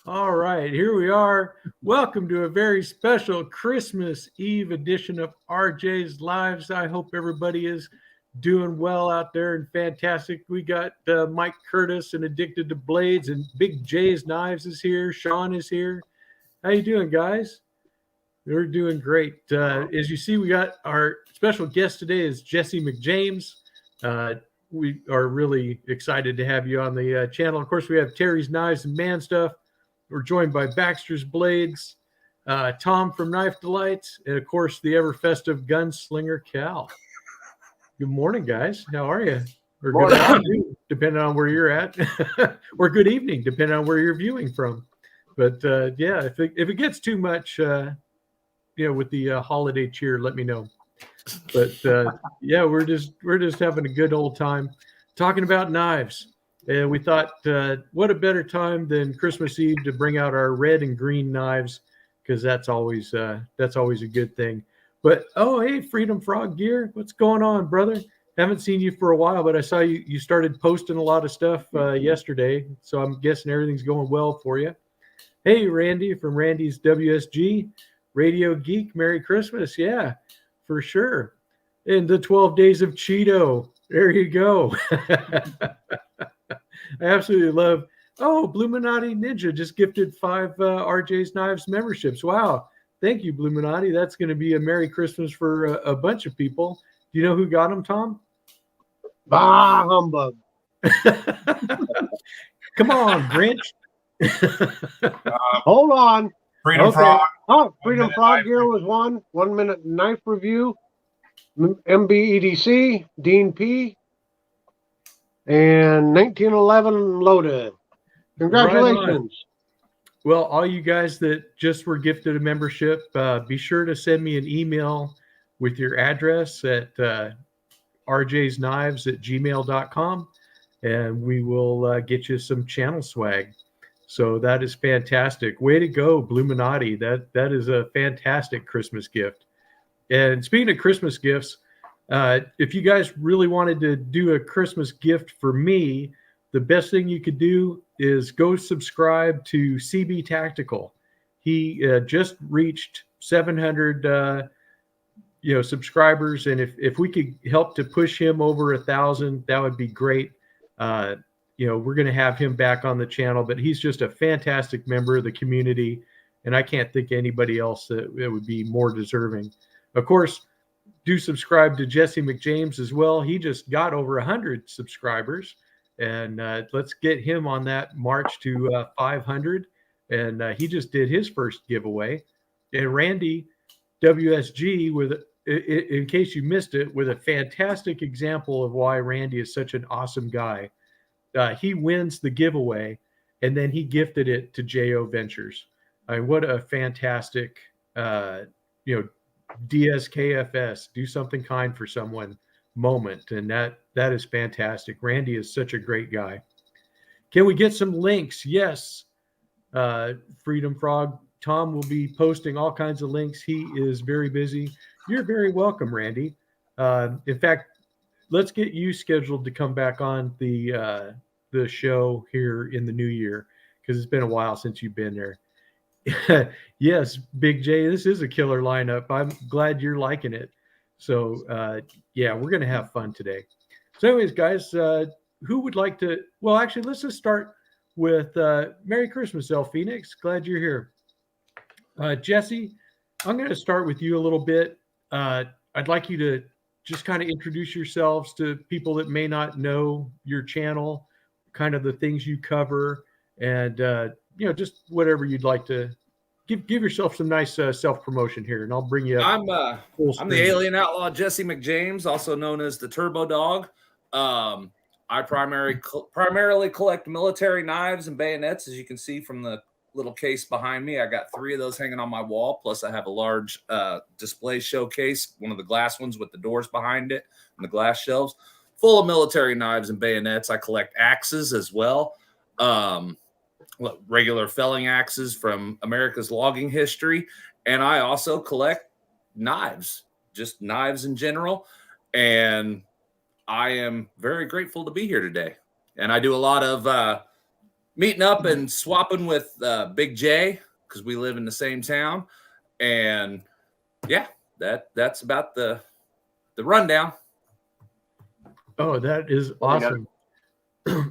All right, here we are. Welcome to a very special Christmas Eve edition of RJ's Lives. I hope everybody is doing well out there and fantastic. We got Mike Curtis and Addicted to Blades, and Big J's Knives is here. Sean is here. How you doing, guys? We're doing great. As you see, we got our special guest today is Jesse McJames. Uh, we are really excited to have you on the channel. Of course, we have Terry's Knives and Man Stuff. We're joined by Baxter's Blades, Tom from Knife Delights, and of course, the ever festive Gunslinger Cal. Good morning, guys. How are you? Or good afternoon, depending on where you're at, or good evening, depending on where you're viewing from. But yeah, if it gets too much, with the holiday cheer, let me know. But yeah, we're just having a good old time talking about knives. And we thought, what a better time than Christmas Eve to bring out our red and green knives, because that's always a good thing. But oh, hey, Freedom Frog Gear, what's going on, brother? Haven't seen you for a while, but I saw you started posting a lot of stuff yesterday, so I'm guessing everything's going well for you. Hey, Randy from Randy's WSG Radio Geek, Merry Christmas. Yeah, for sure. And the 12 Days of Cheeto. There you go. I absolutely love. Oh, Bluminati Ninja just gifted 5 RJ's Knives memberships. Wow. Thank you, Bluminati. That's going to be a Merry Christmas for a bunch of people. Do you know who got them, Tom? Bah, humbug. Come on, Grinch. Hold on. Freedom Frog. Oh, Freedom Frog Gear was one. 1 minute knife review. MBEDC, Dean P. And 1911 loaded. Congratulations. Right. Well, all you guys that just were gifted a membership, be sure to send me an email with your address at rjsknives@gmail.com, and we will get you some channel swag. So that is fantastic. Way to go, Bluminati. That is a fantastic Christmas gift. And speaking of Christmas gifts, if you guys really wanted to do a Christmas gift for me, the best thing you could do is go subscribe to CB Tactical. He just reached 700 subscribers, and if we could help to push him over 1,000, that would be great. We're going to have him back on the channel, but he's just a fantastic member of the community, and I can't think of anybody else that would be more deserving. Of course, do subscribe to Jesse McJames as well. He just got over 100 subscribers, and let's get him on that march to 500. And he just did his first giveaway. And Randy WSG, in case you missed it, with a fantastic example of why Randy is such an awesome guy. He wins the giveaway, and then he gifted it to JO Ventures. What a fantastic, DSKFS, do something kind for someone moment. And that is fantastic. Randy is such a great guy. Can we get some links? Yes. Freedom Frog. Tom will be posting all kinds of links. He is very busy. You're very welcome, Randy. In fact, let's get you scheduled to come back on the show here in the new year, because it's been a while since you've been there. Yes, Big J, this is a killer lineup. I'm glad you're liking it. So, yeah, we're going to have fun today. So anyways, guys, who would like to, well, actually, let's just start with Merry Christmas, El Phoenix. Glad you're here. Jesse, I'm going to start with you a little bit. I'd like you to just kind of introduce yourselves to people that may not know your channel, kind of the things you cover, and just whatever you'd like to give yourself some nice self-promotion here, and I'll bring you up. I'm the alien outlaw Jesse McJames, also known as the Turbo Dog. I primarily collect military knives and bayonets, as you can see from the little case behind me. I got 3 of those hanging on my wall, plus I have a large display showcase, one of the glass ones with the doors behind it and the glass shelves, full of military knives and bayonets. I collect axes as well. Regular felling axes from America's logging history. And I also collect knives, just knives in general. And I am very grateful to be here today. And I do a lot of meeting up and swapping with Big J because we live in the same town. And yeah, that's about the rundown. Oh, that is awesome.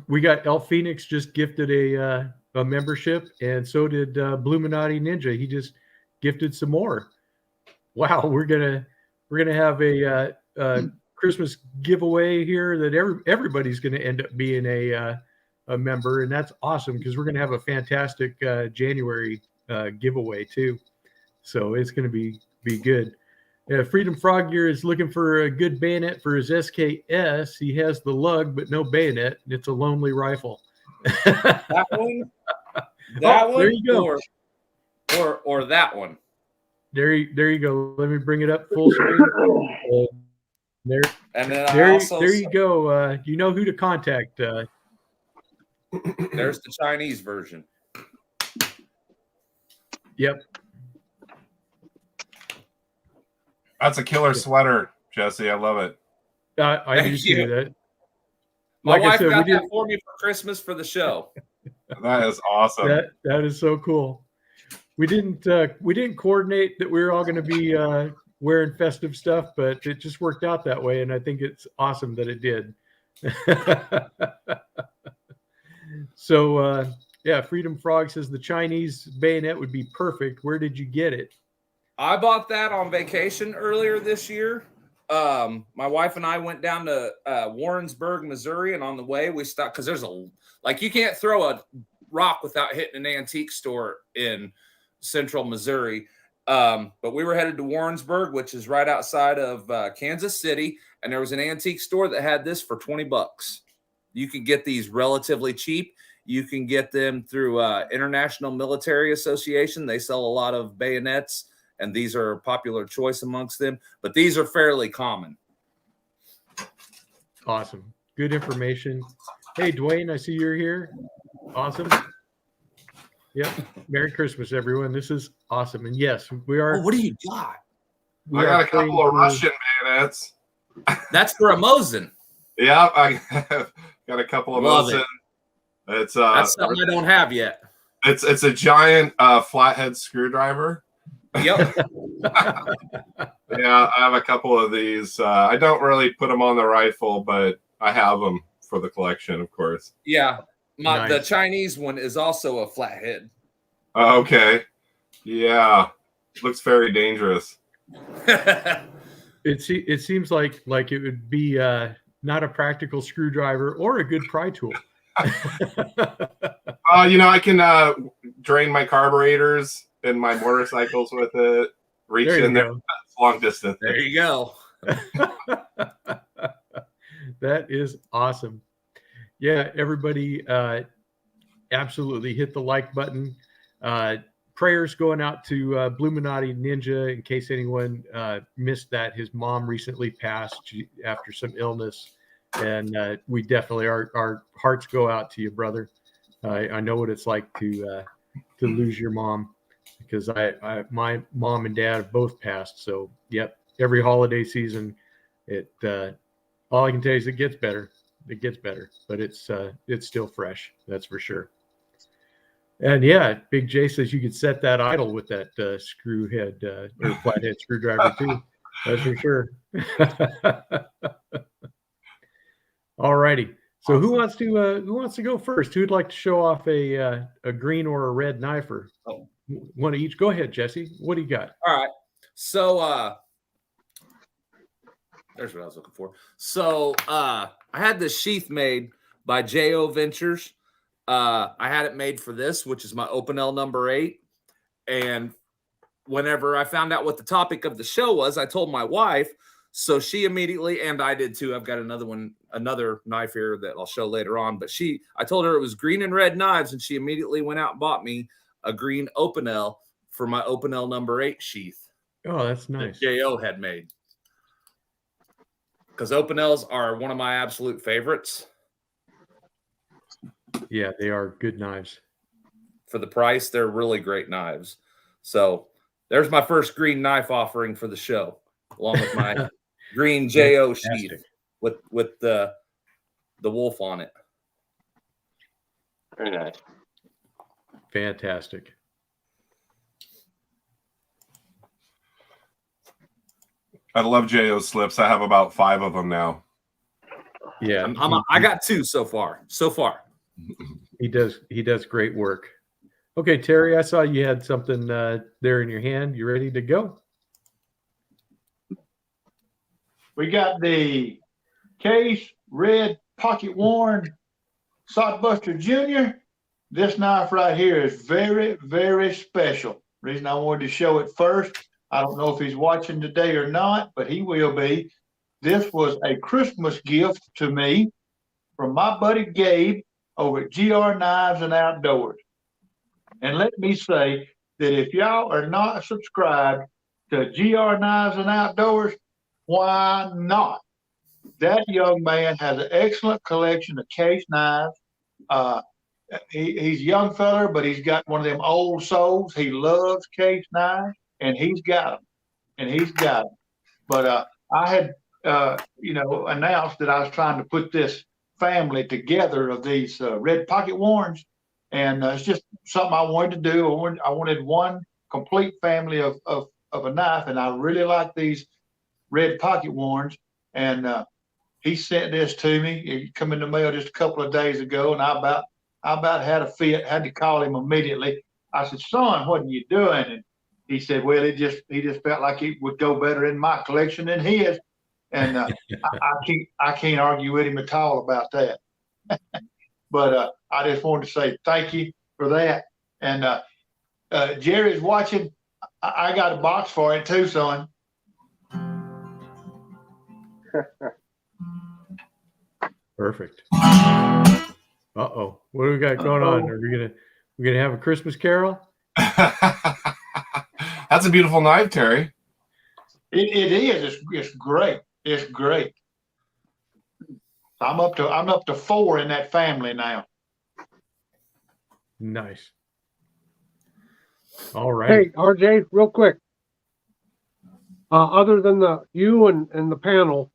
We got El Phoenix just gifted a membership, and so did Bluminati Ninja. He just gifted some more. Wow, we're gonna have a Christmas giveaway here that everybody's gonna end up being a member, and that's awesome because we're gonna have a fantastic January giveaway too. So it's gonna be good. Freedom Frog Gear is looking for a good bayonet for his SKS. He has the lug, but no bayonet. It's a lonely rifle. That one. There you go. Or that one. There you go. Let me bring it up full screen. There you go. You know who to contact. There's the Chinese version. Yep. That's a killer sweater, Jesse. I love it. I do see that. My wife got that for me for Christmas for the show. That is awesome. That is so cool. We didn't coordinate that we were all going to be wearing festive stuff, but it just worked out that way, and I think it's awesome that it did. So yeah, Freedom Frog says the Chinese bayonet would be perfect. Where did you get it? I bought that on vacation earlier this year. My wife and I went down to Warrensburg, Missouri, and on the way we stopped because there's you can't throw a rock without hitting an antique store in central Missouri. But we were headed to Warrensburg, which is right outside of Kansas City, and there was an antique store that had this for $20. You can get these relatively cheap. You can get them through International Military Association. They sell a lot of bayonets, and these are a popular choice amongst them, but these are fairly common. Awesome. Good information. Hey, Dwayne, I see you're here. Awesome. Yep. Merry Christmas, everyone. This is awesome. And yes, we are. Oh, what do you got? I got a couple of Russian bayonets. That's for a Mosin. Yeah, I got a couple of Mosin. It's that's something I don't have yet. It's a giant flathead screwdriver. Yep. Yeah, I have a couple of these. I don't really put them on the rifle, but I have them for the collection, of course. Yeah. Nice. The Chinese one is also a flathead. Okay. Yeah. Looks very dangerous. It seems like it would be not a practical screwdriver or a good pry tool. I can drain my carburetors and my motorcycles with it. Reach in there. That's long distance. There you go. That is awesome. Yeah, everybody absolutely hit the like button. Prayers going out to Bluminati Ninja in case anyone missed that. His mom recently passed after some illness, and we definitely, our hearts go out to you, brother. I know what it's like to lose your mom, because my mom and dad have both passed. So yep, every holiday season, all I can tell you is it gets better. It gets better, but it's still fresh. That's for sure. And yeah, Big J says you could set that idle with that screw head or flathead screwdriver too. That's for sure. All righty. So who wants to go first? Who'd like to show off a green or a red knifer? Oh. One of each. Go ahead, Jesse. What do you got? All right. So there's what I was looking for. So I had this sheath made by J.O. Ventures. I had it made for this, which is my Opinel number 8. And whenever I found out what the topic of the show was, I told my wife. So she immediately, and I did too. I've got another knife here that I'll show later on. But I told her it was green and red knives, and she immediately went out and bought me a green Opinel for my Opinel number 8 sheath. Oh, that's nice. That J.O. had made. Because Opinels are one of my absolute favorites. Yeah, they are good knives. For the price, they're really great knives. So there's my first green knife offering for the show, along with my green J.O. sheath with the wolf on it. Very nice. Fantastic. I love Jo slips. I have about 5 of them now. Yeah, I got 2 so far. he does great work. Okay, Terry, I saw you had something there in your hand. You ready to go? We got the Case Red Pocket Worn Sockbuster Jr. This knife right here is very, very special. Reason I wanted to show it first, I don't know if he's watching today or not, but he will be. This was a Christmas gift to me from my buddy Gabe over at GR Knives and Outdoors. And let me say that if y'all are not subscribed to GR Knives and Outdoors, why not? That young man has an excellent collection of case knives. He's a young feller, but he's got one of them old souls. He loves case knives, and he's got them. But I had, announced that I was trying to put this family together of these red pocket warrens, and it's just something I wanted to do. I wanted one complete family of a knife, and I really like these red pocket warrens. And he sent this to me. It come in the mail just a couple of days ago, and I about had a fit. Had to call him immediately. I said, "Son, what are you doing?" And he said, "Well, he just felt like it would go better in my collection than his." And I can't argue with him at all about that. But I just wanted to say thank you for that. And Jerry's watching. I got a box for it too, son. Perfect. Uh-oh. What do we got going on? Are we gonna have a Christmas carol? That's a beautiful knife, Terry. It is. It's great. It's great. I'm up to 4 in that family now. Nice. All right. Hey, RJ, real quick. Other than you and the panel,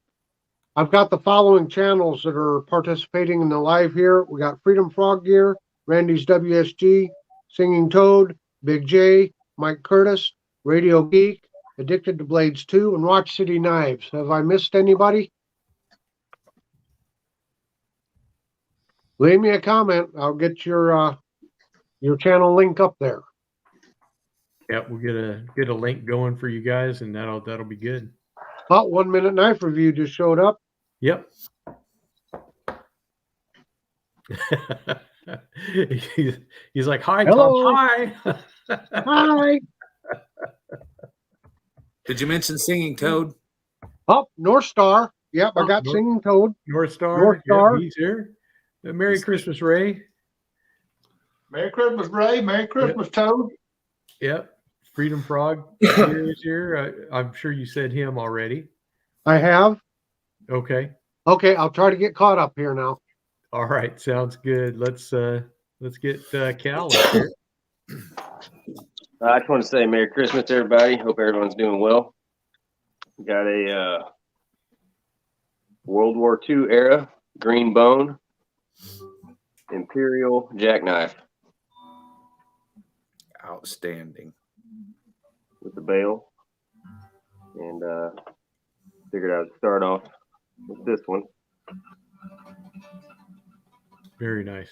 I've got the following channels that are participating in the live here. We got Freedom Frog Gear, Randy's WSG, Singing Toad, Big J, Mike Curtis, Radio Geek, Addicted to Blades 2, and Rock City Knives. Have I missed anybody? Leave me a comment. I'll get your channel link up there. Yeah, we'll get a link going for you guys, and that'll be good. About 1 Minute Knife Review just showed up. Yep. he's like, "Hi, Hello. Tom. Hi." Hi. Did you mention Singing Toad? Oh, North Star. Yep, I got Singing Toad. North Star. North Star. Yep, he's here. Merry Christmas, Ray. Merry Christmas, Ray. Merry Christmas, Toad. Yep. Freedom Frog here is here. I'm sure you said him already. I have. Okay. Okay, I'll try to get caught up here now. All right. Sounds good. Let's get Cal up here. I just want to say Merry Christmas to everybody. Hope everyone's doing well. We got a World War II era green bone Imperial jackknife Outstanding. with the bail. And figured I would start off with this one. Very nice.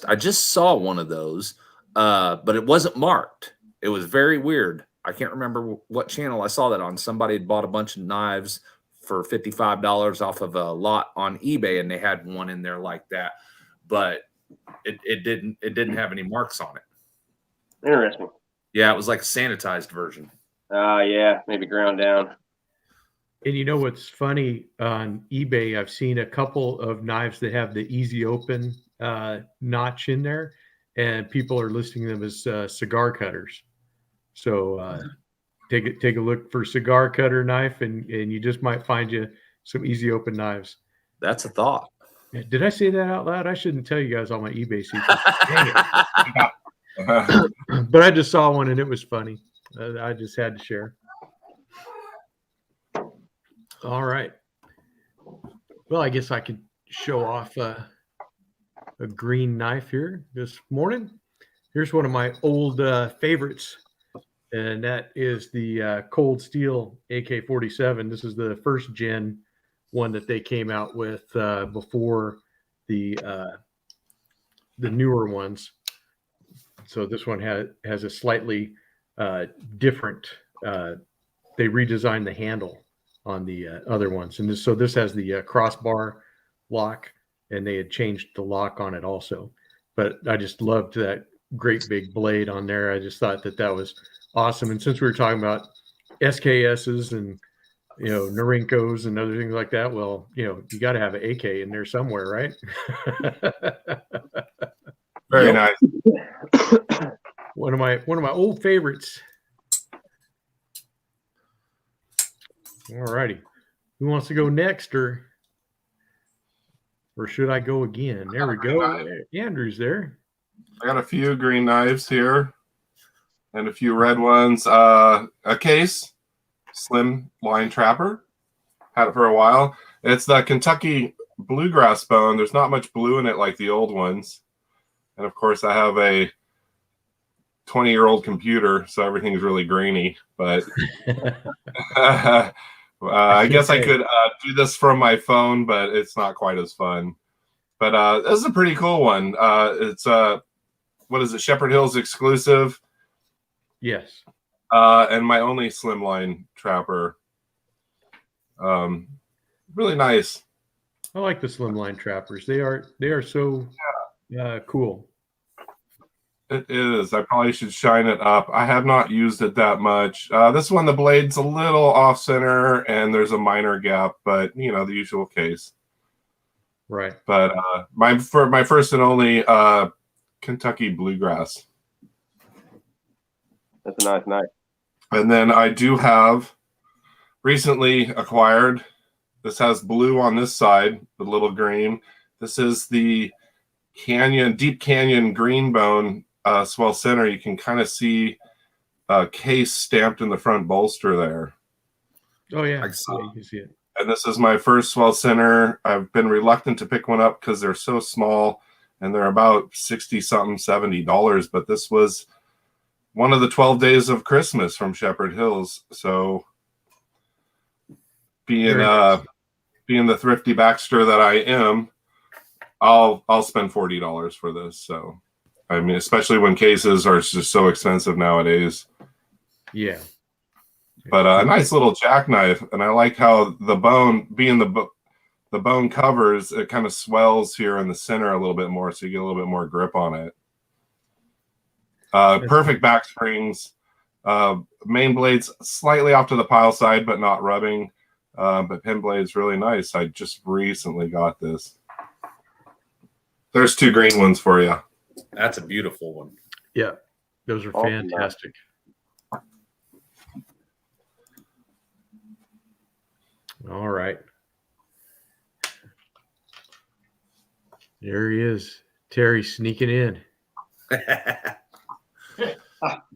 I just saw one of those, but it wasn't marked. It was very weird. I can't remember what channel I saw that on. Somebody had bought a bunch of knives for $55 off of a lot on eBay, and they had one in there like that, but it didn't have any marks on it. Interesting. Yeah, it was like a sanitized version. Yeah, maybe ground down. And you know what's funny, on eBay, I've seen a couple of knives that have the easy open notch in there, and people are listing them as cigar cutters. So take a look for cigar cutter knife, and you just might find you some easy open knives. That's a thought. Did I say that out loud? I shouldn't tell you guys all my eBay secrets. Dang it. But I just saw one and it was funny. I just had to share. All right. Well, I guess I could show off a a green knife here this morning. Here's one of my old favorites, and that is the Cold Steel AK-47. This is the first gen one that they came out with before the newer ones. So this one has a slightly different. They redesigned the handle on the other ones, and this has the crossbar lock, and they had changed the lock on it also. But I just loved that great big blade on there. I just thought that was awesome. And since we were talking about SKSs and Norinkos and other things like that, well, you got to have an AK in there somewhere, right? Very nice. One of my old favorites. All righty. Who wants to go next, or should I go again? There we go. Andrew's there. I got a few green knives here and a few red ones. A case, slim line trapper. Had it for a while. It's the Kentucky bluegrass bone. There's not much blue in it like the old ones. And of course, I have a 20-year-old computer, so everything's really grainy. But I guess I could do this from my phone, but it's not quite as fun. But this is a pretty cool one. It's what is it? Shepherd Hills exclusive. Yes. And my only slimline trapper. Really nice. I like the slimline trappers. They are so cool. It is. I probably should shine it up. I have not used it that much. This one, the blade's a little off center and there's a minor gap, but the usual case. Right. But my first and only Kentucky bluegrass. That's a nice knife. And then I do have recently acquired. This has blue on this side, the little green. This is the Deep Canyon green bone swell center. You can kind of see a case stamped in the front bolster there. Oh yeah, I see. you can see it. And this is my first swell center. I've been reluctant to pick one up because they're so small and they're about $60-something, $70. But this was one of the 12 days of Christmas from Shepherd Hills. So being the thrifty Baxter that I am, I'll spend $40 for this. So I mean, especially when cases are just so expensive nowadays. Yeah. But a nice little jackknife, and I like how the bone, being the bone covers, it kind of swells here in the center a little bit more, so you get a little bit more grip on it. Perfect back springs. Main blades slightly off to the pile side, but not rubbing. But pin blade's really nice. I just recently got this. There's two green ones for you. That's a beautiful one. Yeah. Those are Awesome. fantastic. All right. There he is. Terry sneaking in.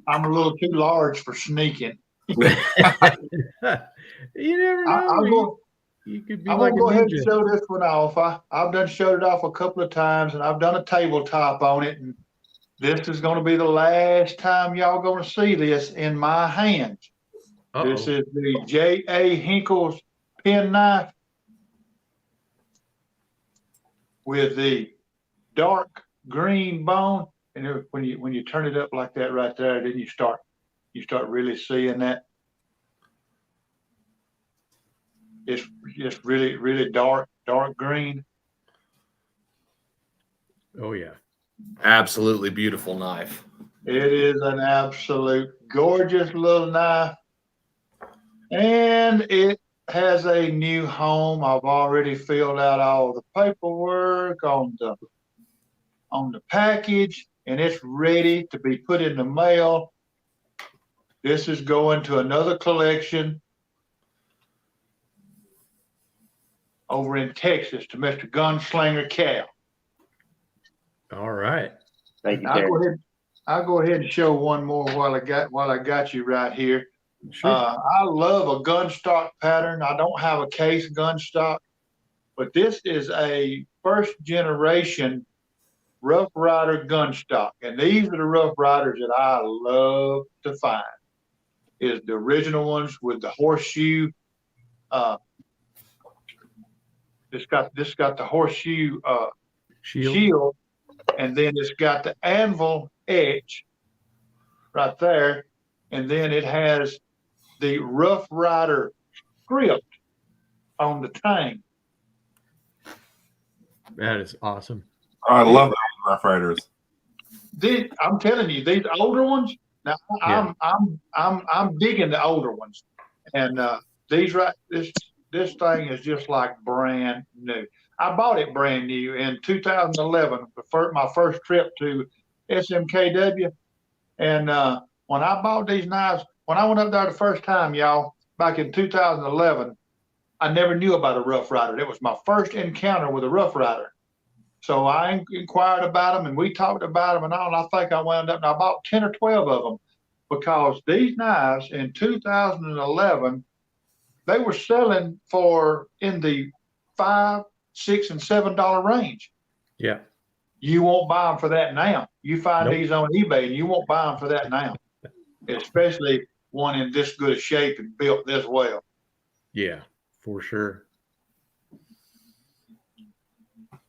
I'm a little too large for sneaking. You never know. You could be I'm like gonna go a ahead and ninja. show this one off. I've done showed it off a couple of times, and I've done a tabletop on it. And this is going to be the last time y'all going to see this in my hands. Uh-oh. This is the J.A. Hinkle's pen knife with the dark green bone. And when you turn it up like that right there, then you start really seeing that. It's just really, really dark green. Oh yeah. Absolutely beautiful knife. It is an absolute gorgeous little knife. And it has a new home. I've already filled out all the paperwork on the package, and it's ready to be put in the mail. This is going to another collection over in Texas to Mr. Gunslinger Cal. All right. Thank you, Terry. I'll go ahead and show one more while I got you right here. Sure. I love a gun stock pattern. I don't have a case gun stock, but this is a first generation Rough Rider gun stock. And these are the Rough Riders that I love to find. Is the original ones with the horseshoe. This got the horseshoe shield, and then it's got the anvil edge right there, and then it has the Rough Rider script on the tang. That is awesome. I love those Rough Riders. I'm telling you, these older ones. Now I'm digging the older ones, and this thing is just like brand new. I bought it brand new in 2011, my first trip to SMKW, and when I bought these knives, when I went up there the first time, y'all, back in 2011, I never knew about a Rough Rider. It was my first encounter with a Rough Rider. So I inquired about them, and we talked about them and all, and I think I wound up, and I bought 10 or 12 of them because these knives in 2011, they were selling for in the $5, $6, and $7 range. Yeah. You won't buy them for that now. You find these on eBay, and you won't buy them for that now, especially one in this good a shape and built this well. Yeah, for sure.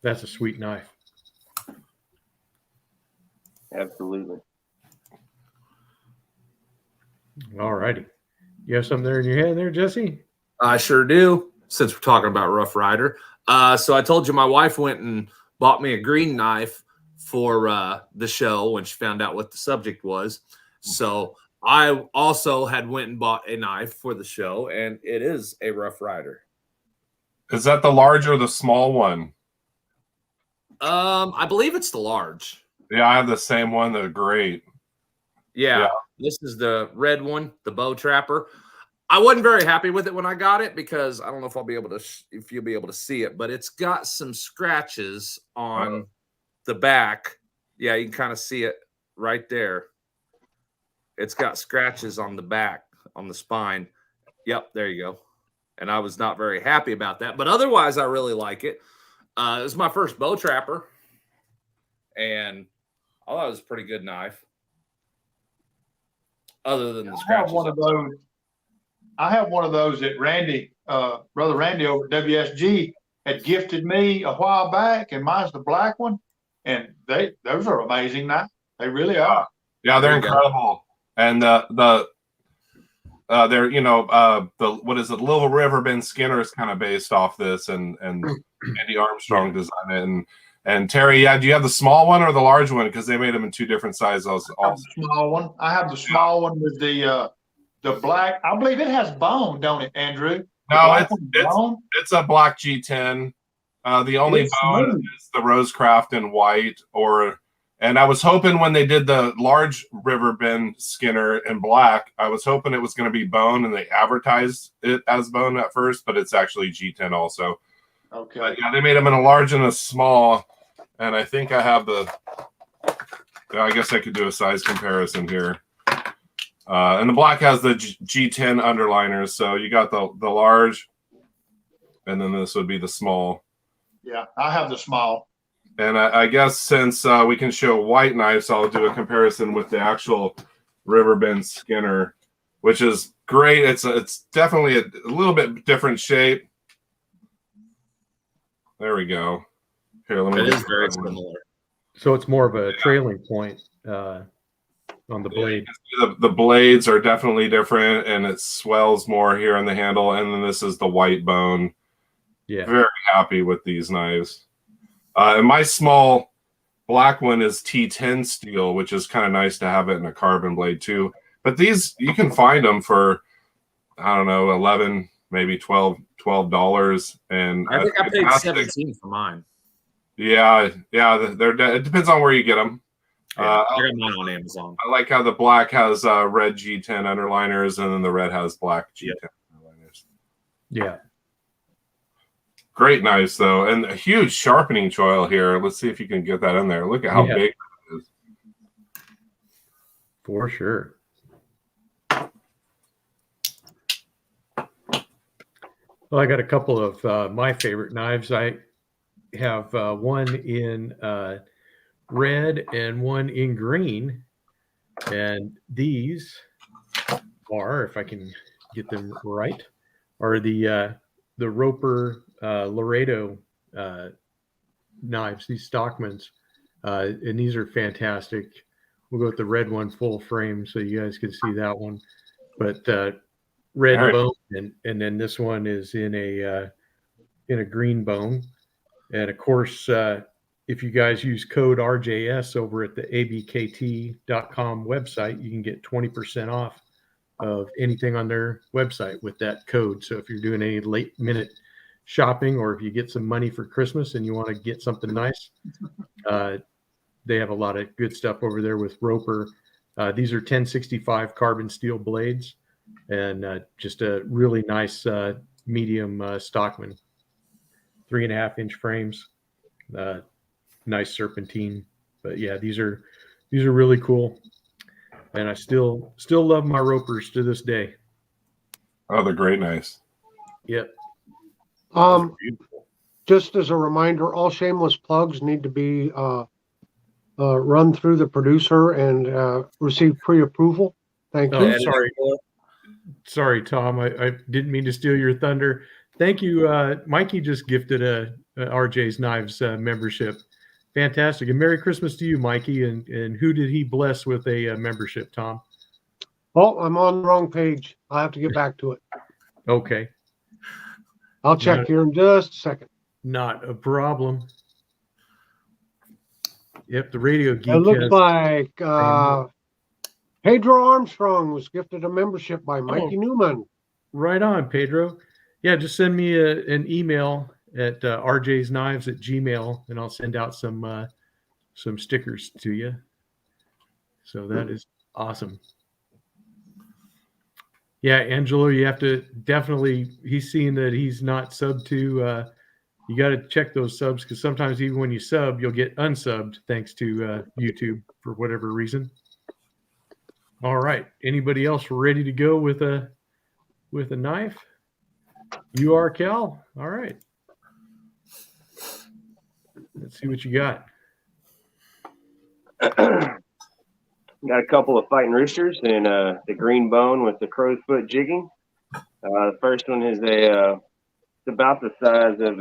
That's a sweet knife. Absolutely. All righty. You have something there in your hand there, Jesse? I sure do, since we're talking about Rough Rider. So I told you my wife went and bought me a green knife for the show when she found out what the subject was. So I also had went and bought a knife for the show, and it is a Rough Rider. Is that the large or the small one? I believe it's the large. Yeah, I have the same one. They're great. Yeah. This is the red one, the Bow Trapper. I wasn't very happy with it when I got it because I don't know if I'll be able to, if you'll be able to see it, but it's got some scratches on the back. Yeah, you can kind of see it right there. It's got scratches on the back, on the spine. Yep, there you go. And I was not very happy about that, but otherwise I really like it. It was my first Bow Trapper, and I thought it was a pretty good knife. Other than the scratches. I have one of those that Randy, Brother Randy over at WSG had gifted me a while back, and mine's the black one. And those are amazing knives. They really are. Yeah, they're incredible. And they're the what is it? Little River Ben Skinner is kind of based off this, and Andy Armstrong designed it. And Terry, do you have the small one or the large one? Because they made them in two different sizes. Also, the small one. I have the small one with the black. I believe it has bone, don't it, Andrew? No, it's a black G10. The only bone is the Rosecraft in white. And I was hoping when they did the large River Ben Skinner in black, I was hoping it was going to be bone, and they advertised it as bone at first, but it's actually G10 also. Okay. But yeah, they made them in a large and a small, and I think I have I guess I could do a size comparison here. And the black has the G10 underliners, so you got the large, and then this would be the small. Yeah, I have the small. And I guess since we can show white knives, I'll do a comparison with the actual River Ben Skinner, which is great. It's definitely a little bit different shape. There we go. Here, let me. It is very similar. So it's more of a trailing point on the blade. The blades are definitely different, and it swells more here on the handle. And then this is the white bone. Yeah. Very happy with these knives. And my small black one is T10 steel, which is kind of nice to have it in a carbon blade too. But these, you can find them for, I don't know, $11, maybe $12. And I think I paid $17 for mine. Yeah. It depends on where you get them. Yeah, I got mine on Amazon. I like how the black has red G10 underliners, and then the red has black G10 underliners. Yeah. Great knives, though, and a huge sharpening choil here. Let's see if you can get that in there. Look at how big it is. For sure. Well, I got a couple of my favorite knives. I have one in red and one in green. And these are, if I can get them right, are the Roper Laredo knives, these Stockmans. And these are fantastic. We'll go with the red one full frame so you guys can see that one. But red All right. bone, and then this one is in a green bone. And of course, if you guys use code RJS over at the abkt.com website, you can get 20% off of anything on their website with that code. So if you're doing any late minute shopping, or if you get some money for Christmas and you want to get something nice, they have a lot of good stuff over there with Roper. These are 1065 carbon steel blades, and just a really nice medium Stockman, 3.5-inch frames, nice serpentine. But yeah, these are really cool, and I still love my Ropers to this day. Oh, they're great knives. Yep. Just as a reminder, all shameless plugs need to be run through the producer and receive pre-approval. Thank you. Oh, sorry, Tom. I didn't mean to steal your thunder. Thank you. Mikey just gifted a RJ's Knives membership. Fantastic. And Merry Christmas to you, Mikey. And who did he bless with a membership, Tom? Oh, I'm on the wrong page. I'll have to get back to it. Okay. I'll check here in just a second. Not a problem. Yep, the Radio Geek It looks has, like Pedro Armstrong was gifted a membership by Mikey Newman. right on, Pedro. Yeah, just send me an email at rjsknives@gmail, and I'll send out some stickers to you. So that is awesome. Yeah, Angelo, you have to definitely, he's seeing that he's not subbed to, you got to check those subs, because sometimes even when you sub, you'll get unsubbed thanks to YouTube for whatever reason. All right. Anybody else ready to go with a knife? You are, Cal. All right. Let's see what you got. Got a couple of fighting roosters in the green bone with the crow's foot jigging. The first one is it's about the size of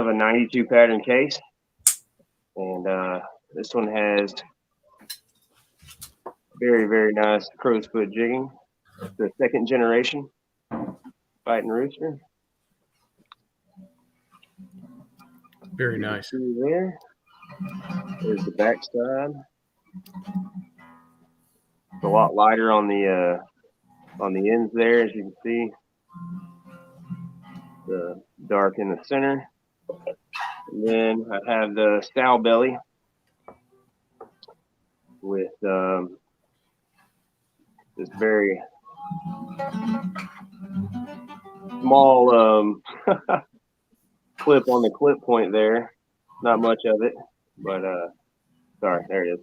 a 92 pattern case, and this one has very, very nice crow's foot jigging. The second generation fighting rooster. Very nice. There. There's the back side. It's a lot lighter on the ends there, as you can see. The dark in the center. And then I have the sow belly with this very small clip on the clip point there. Not much of it, but sorry, there it is.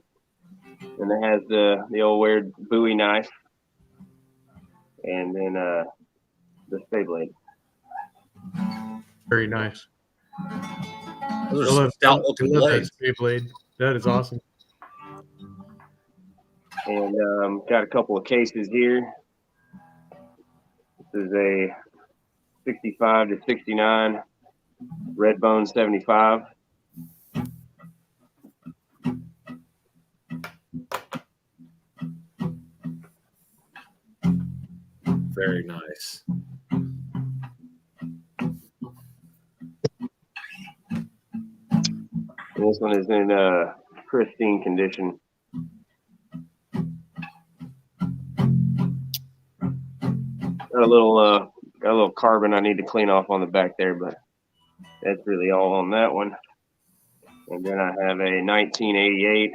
And it has the old weird Bowie knife, and then the stay blade. Very nice. Those are stout looking blades. Blade. That is awesome. And got a couple of cases here. This is a 65 to 69 Redbone 75. Very nice. And this one is in pristine condition. Got a little carbon I need to clean off on the back there, but that's really all on that one. And then I have a 1988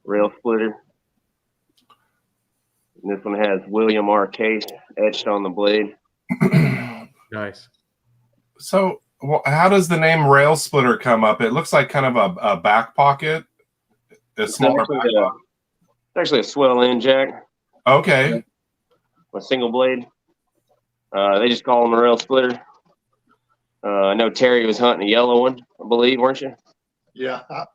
rail splitter. And this one has William R. Case etched on the blade. Nice. So, how does the name Rail Splitter come up? It looks like kind of a back pocket, a smaller back pocket. It's actually a swell end jack, Okay. a single blade. They just call them a rail splitter. I know Terry was hunting a yellow one, I believe, weren't you? Yeah, I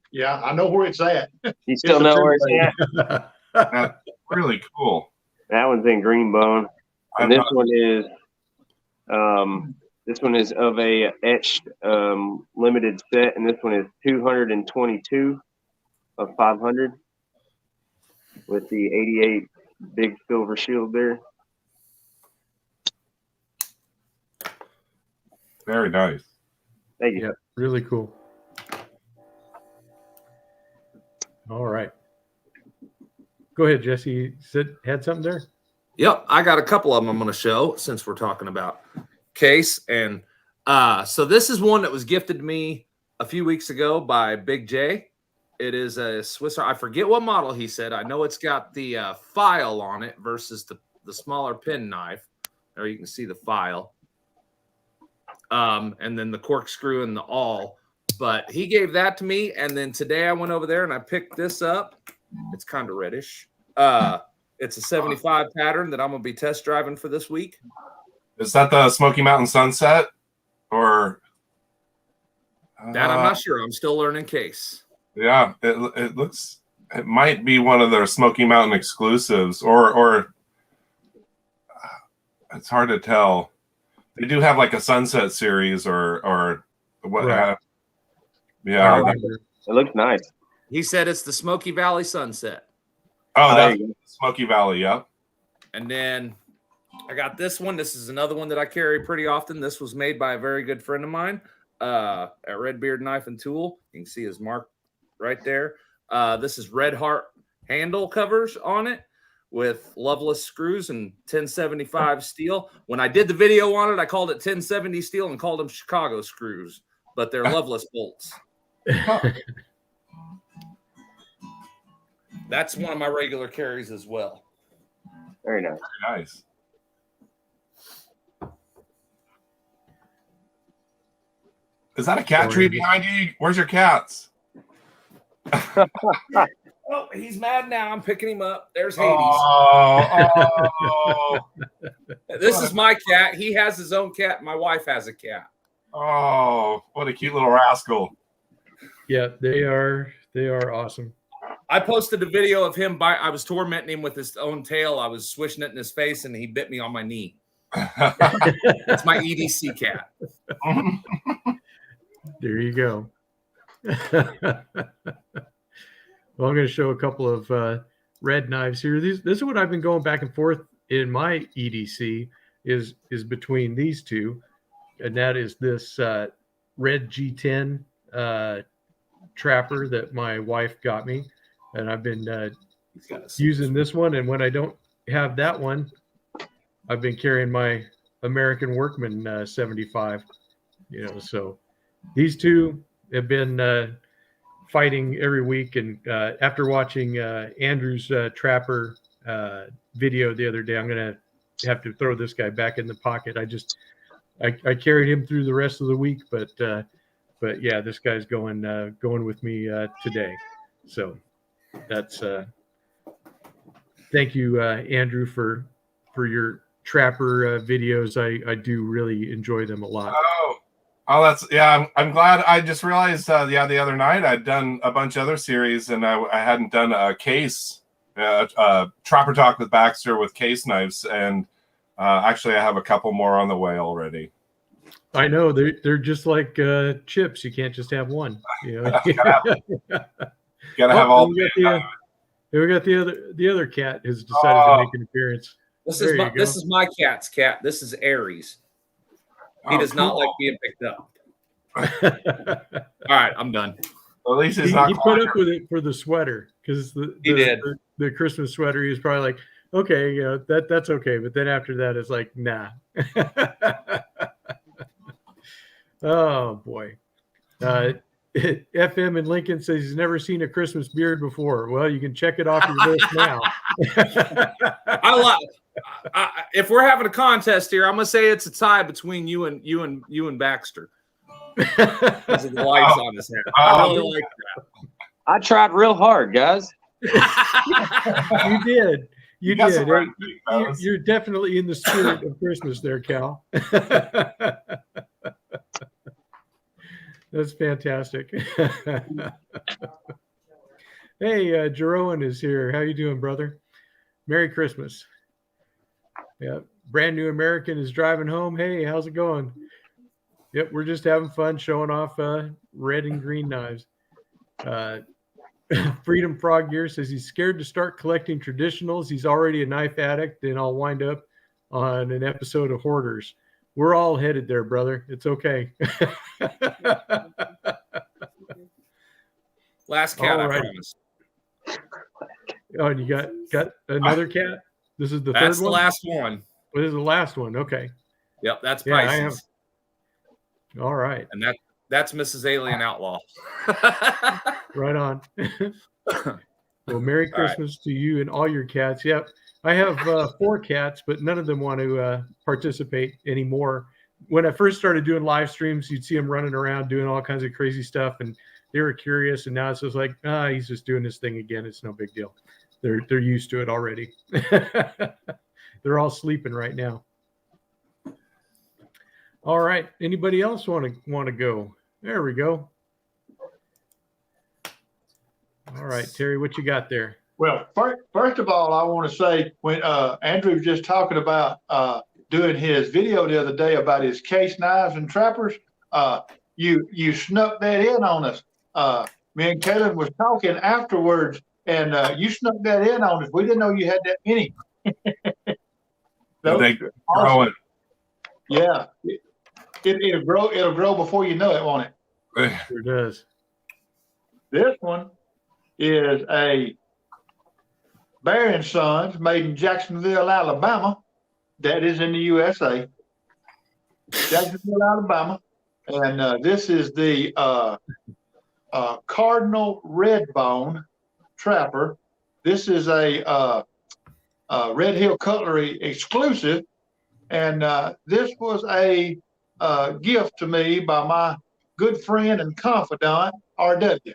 know where it's at. You still It's a know where Timberlake. it's at? That's really cool. That one's in Greenbone. I've And this not- one is of a etched limited set, and this one is 222 of 500 with the 88 big silver shield there. Very nice. Thank you. Yeah, really cool. All right. Go ahead, Jesse. You had something there? Yep, I got a couple of them I'm going to show since we're talking about case. And so this is one that was gifted to me a few weeks ago by Big J. It is a Swiss. I forget what model he said. I know it's got the file on it versus the smaller pen knife. There you can see the file. And then the corkscrew and the awl. But he gave that to me. And then today I went over there and I picked this up. It's kind of reddish. It's a 75 pattern that I'm going to be test driving for this week. Is that the Smoky Mountain Sunset? Or That I'm not sure. I'm still learning case. Yeah, it looks, it might be one of their Smoky Mountain exclusives, or it's hard to tell. They do have like a Sunset series or what? Right. Yeah. It looks nice. He said it's the Smoky Valley Sunset. Oh, There that's you go. Smoky Valley. Yep. And then I got this one. This is another one that I carry pretty often. This was made by a very good friend of mine at Redbeard Knife and Tool. You can see his mark right there. This is Red Heart handle covers on it with Loveless screws and 1075 steel. When I did the video on it, I called it 1070 steel and called them Chicago screws, but they're Loveless bolts. That's one of my regular carries as well. Very nice. Very nice. Is that a cat tree behind you? Where's your cats? Oh, he's mad now. I'm picking him up. There's Hades. Oh, This is my cat. He has his own cat. My wife has a cat. oh, what a cute little rascal. Yeah, they are awesome. I posted a video of him. I was tormenting him with his own tail. I was swishing it in his face, and he bit me on my knee. It's my EDC cat. There you go. Well, I'm going to show a couple of red knives here. This is what I've been going back and forth in my EDC is between these two, and that is this red G10 trapper that my wife got me, and I've been using this one. And when I don't have that one, I've been carrying my American Workman 75. So these two have been fighting every week. And after watching Andrew's trapper video the other day, I'm going to have to throw this guy back in the pocket. I carried him through the rest of the week, but yeah, this guy's going with me today. So that's thank you, Andrew, for your trapper videos. I do really enjoy them a lot. Oh, that's, yeah. I'm glad. I just realized, the other night I'd done a bunch of other series, and I hadn't done a case, Trapper Talk with Baxter with case knives, and actually I have a couple more on the way already. I know they're just like chips. You can't just have one. Gotta have all. We got the other cat has decided to make an appearance. This There you is go. my cat's cat. This is Aries. He does not like being picked up. All right, I'm done. At least He it's not. put up with it for the sweater because He did. the Christmas sweater. He was probably like, okay, that's okay. But then after that, it's like, nah. Oh boy. FM in Lincoln says he's never seen a Christmas beard before. Well, you can check it off your list now. If we're having a contest here, I'm gonna say it's a tie between you and Baxter. Because of the lights on his head. I really like I tried real hard, guys. that. You did. You got did. some red meat, fellas. You're definitely in the spirit of Christmas there, Cal. That's fantastic. Hey, Jeroen is here. How you doing, brother? Merry Christmas. Yeah, brand new American is driving home. Hey, how's it going? Yep, we're just having fun showing off red and green knives. Freedom Frog Gear says he's scared to start collecting traditionals. He's already a knife addict, and I'll wind up on an episode of Hoarders. We're all headed there, brother. It's okay. Last cat, All I right. promise. Oh, and you got another cat? This is the That's third the one? last one. Well, this is the last one. Okay. Yep, that's Yeah, I Pisces. All right. And that's Mrs. Alien Outlaw. Right on. Well, Merry Christmas to you and all your cats. Yep. I have 4 cats, but none of them want to participate anymore. When I first started doing live streams, you'd see them running around doing all kinds of crazy stuff, and they were curious. And now it's just like, he's just doing this thing again. It's no big deal. They're used to it already. They're all sleeping right now. All right. Anybody else want to go? There we go. All right, Terry, what you got there? Well, first of all, I want to say when Andrew was just talking about doing his video the other day about his case knives and trappers, you snuck that in on us. Me and Kellen was talking afterwards, and you snuck that in on us. We didn't know you had that many. They grow it. Yeah, it'll grow. It'll grow before you know it, won't it? Sure does. This one is a Bear and Sons made in Jacksonville, Alabama. That is in the USA. Jacksonville, Alabama. And this is the Cardinal Redbone Trapper. This is a Red Hill Cutlery exclusive. And this was a gift to me by my good friend and confidant, RW.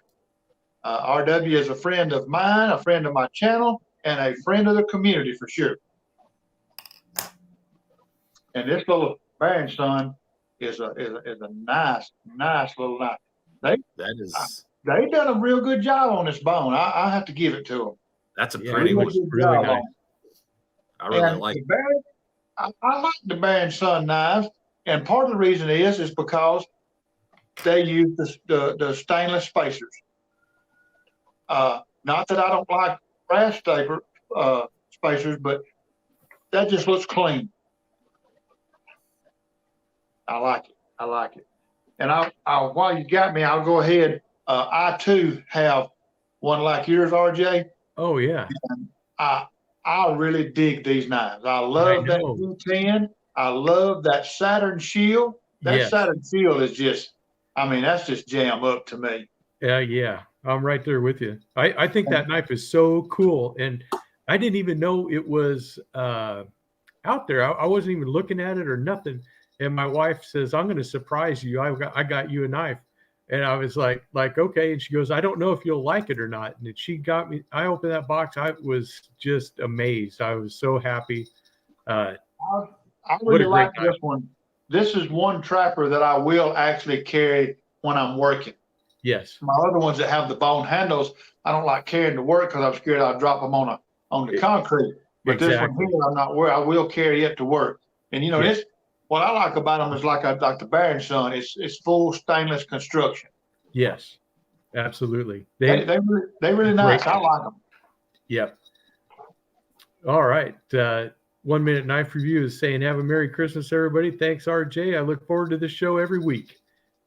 RW is a friend of mine, a friend of my channel, and a friend of the community for sure. And this little Bear and Son is a nice little knife. They've done a real good job on this bone. I have to give it to them. That's a Yeah, pretty it one. looks really nice. I really like it. I like the Bear and Son knives, and part of the reason is because they use the stainless spacers. Not that I don't like brass spacers, but that just looks clean. I like it. And I while you got me, I'll go ahead. I too have one like yours, RJ. Oh, yeah. I really dig these knives. I love that U10. I love that Saturn shield. That Saturn shield is just, that's just jam up to me. Yeah. I'm right there with you. I think that knife is so cool. And I didn't even know it was out there. I wasn't even looking at it or nothing. And my wife says, I'm going to surprise you. I got you a knife. And I was like, okay. And she goes, I don't know if you'll like it or not. And she got me, I opened that box. I was just amazed. I was so happy. I really like this one. This is one trapper that I will actually carry when I'm working. Yes. My other ones that have the bone handles, I don't like carrying to work because I'm scared I'll drop them on the concrete. But exactly. This one here, I'm not worried. I will carry it to work. And this, what I like about them is like the Bear and Son. It's full stainless construction. Yes, absolutely. They really nice. I like them. Yep. All right. 1 Minute Knife Review is saying, have a Merry Christmas, everybody. Thanks, RJ. I look forward to this show every week.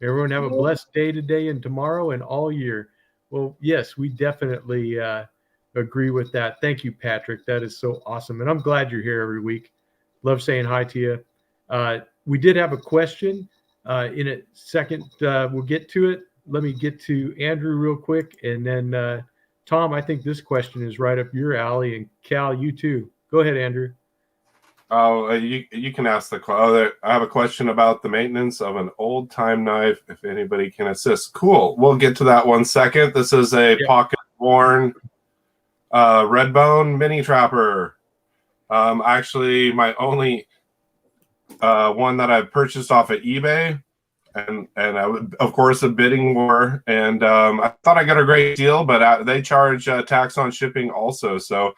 Everyone have a blessed day today and tomorrow and all year. Well, yes, we definitely agree with that. Thank you, Patrick. That is so awesome. And I'm glad you're here every week. Love saying hi to you. We did have a question in a second. We'll get to it. Let me get to Andrew real quick. And then Tom, I think this question is right up your alley. And Cal, you too. Go ahead, Andrew. Oh, you can ask I have a question about the maintenance of an old time knife, if anybody can assist. Cool. We'll get to that one second. This is a pocket worn Redbone mini trapper. Actually, my only one that I've purchased off of eBay. and of course a bidding war, and I thought I got a great deal, but they charge tax on shipping also, so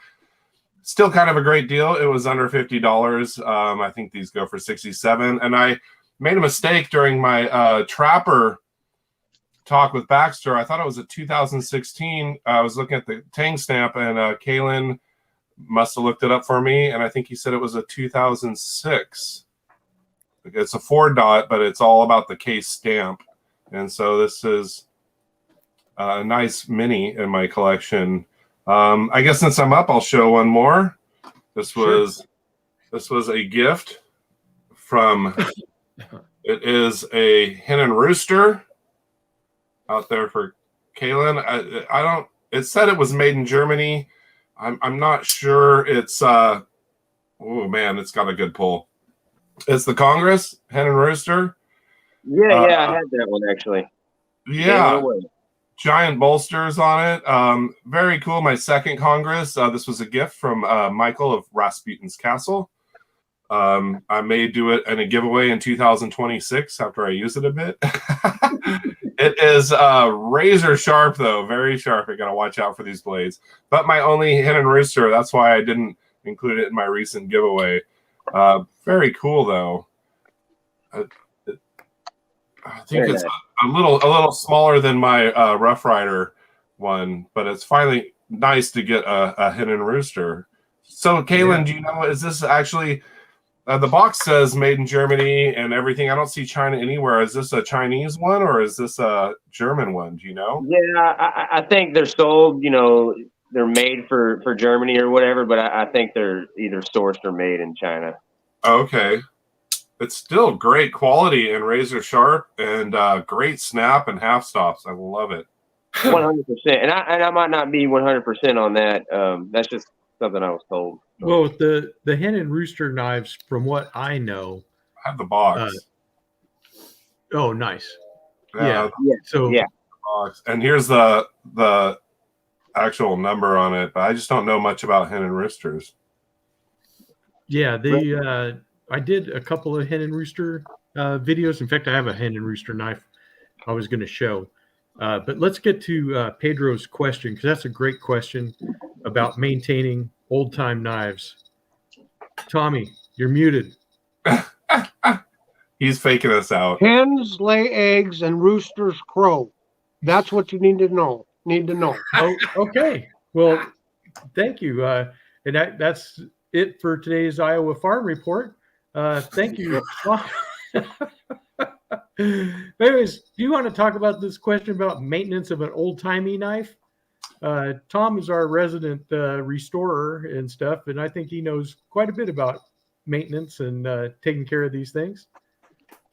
still kind of a great deal. It was under $50. I think these go for 67, and I made a mistake during my Trapper talk with Baxter. I thought it was a 2016. I was looking at the Tang stamp, and Kalen must have looked it up for me, and I think he said it was a 2006. It's a 4-dot, but it's all about the case stamp. And so this is a nice mini in my collection. I guess since I'm up, I'll show one more. This was a gift from, it is a Hen and Rooster out there for Kalen. I don't, it said it was made in Germany. I'm not sure. It's, oh man, it's got a good pull. It's the Congress Hen and Rooster. Yeah, I had that one actually. Yeah, giant bolsters on it. Very cool. My second Congress. This was a gift from Michael of Rasputin's Castle. I may do it in a giveaway in 2026 after I use it a bit. It is razor sharp though, very sharp. I gotta watch out for these blades. But my only Hen and Rooster. That's why I didn't include it in my recent giveaway. Very cool though. I think it's a little smaller than my Rough Rider one, but it's finally nice to get a Hen and Rooster. So, Kalen, do you know, is this actually the box says made in Germany and everything? I don't see China anywhere. Is this a Chinese one or is this a German one? Do you know? Yeah, I think they're sold. They're made for Germany or whatever, but I think they're either sourced or made in China. Okay. It's still great quality and razor sharp and great snap and half stops. I love it. 100%. And I might not be 100% on that. That's just something I was told. Well, the Hen and Rooster knives, from what I know, I have the box. Oh, nice. Yeah. So yeah. Box. And here's the actual number on it, but I just don't know much about Hen and Roosters. yeah, I did a couple of Hen and Rooster videos. In fact, I have a Hen and Rooster knife I was going to show. But let's get to Pedro's question, because that's a great question about maintaining old-time knives. Tommy, you're muted. He's faking us out. Hens lay eggs and roosters crow. That's what you need to know. Oh, okay. Well, thank you. And that's it for today's Iowa Farm Report. Thank you. Anyways, do you want to talk about this question about maintenance of an old-timey knife? Tom is our resident restorer and stuff, and I think he knows quite a bit about maintenance and taking care of these things.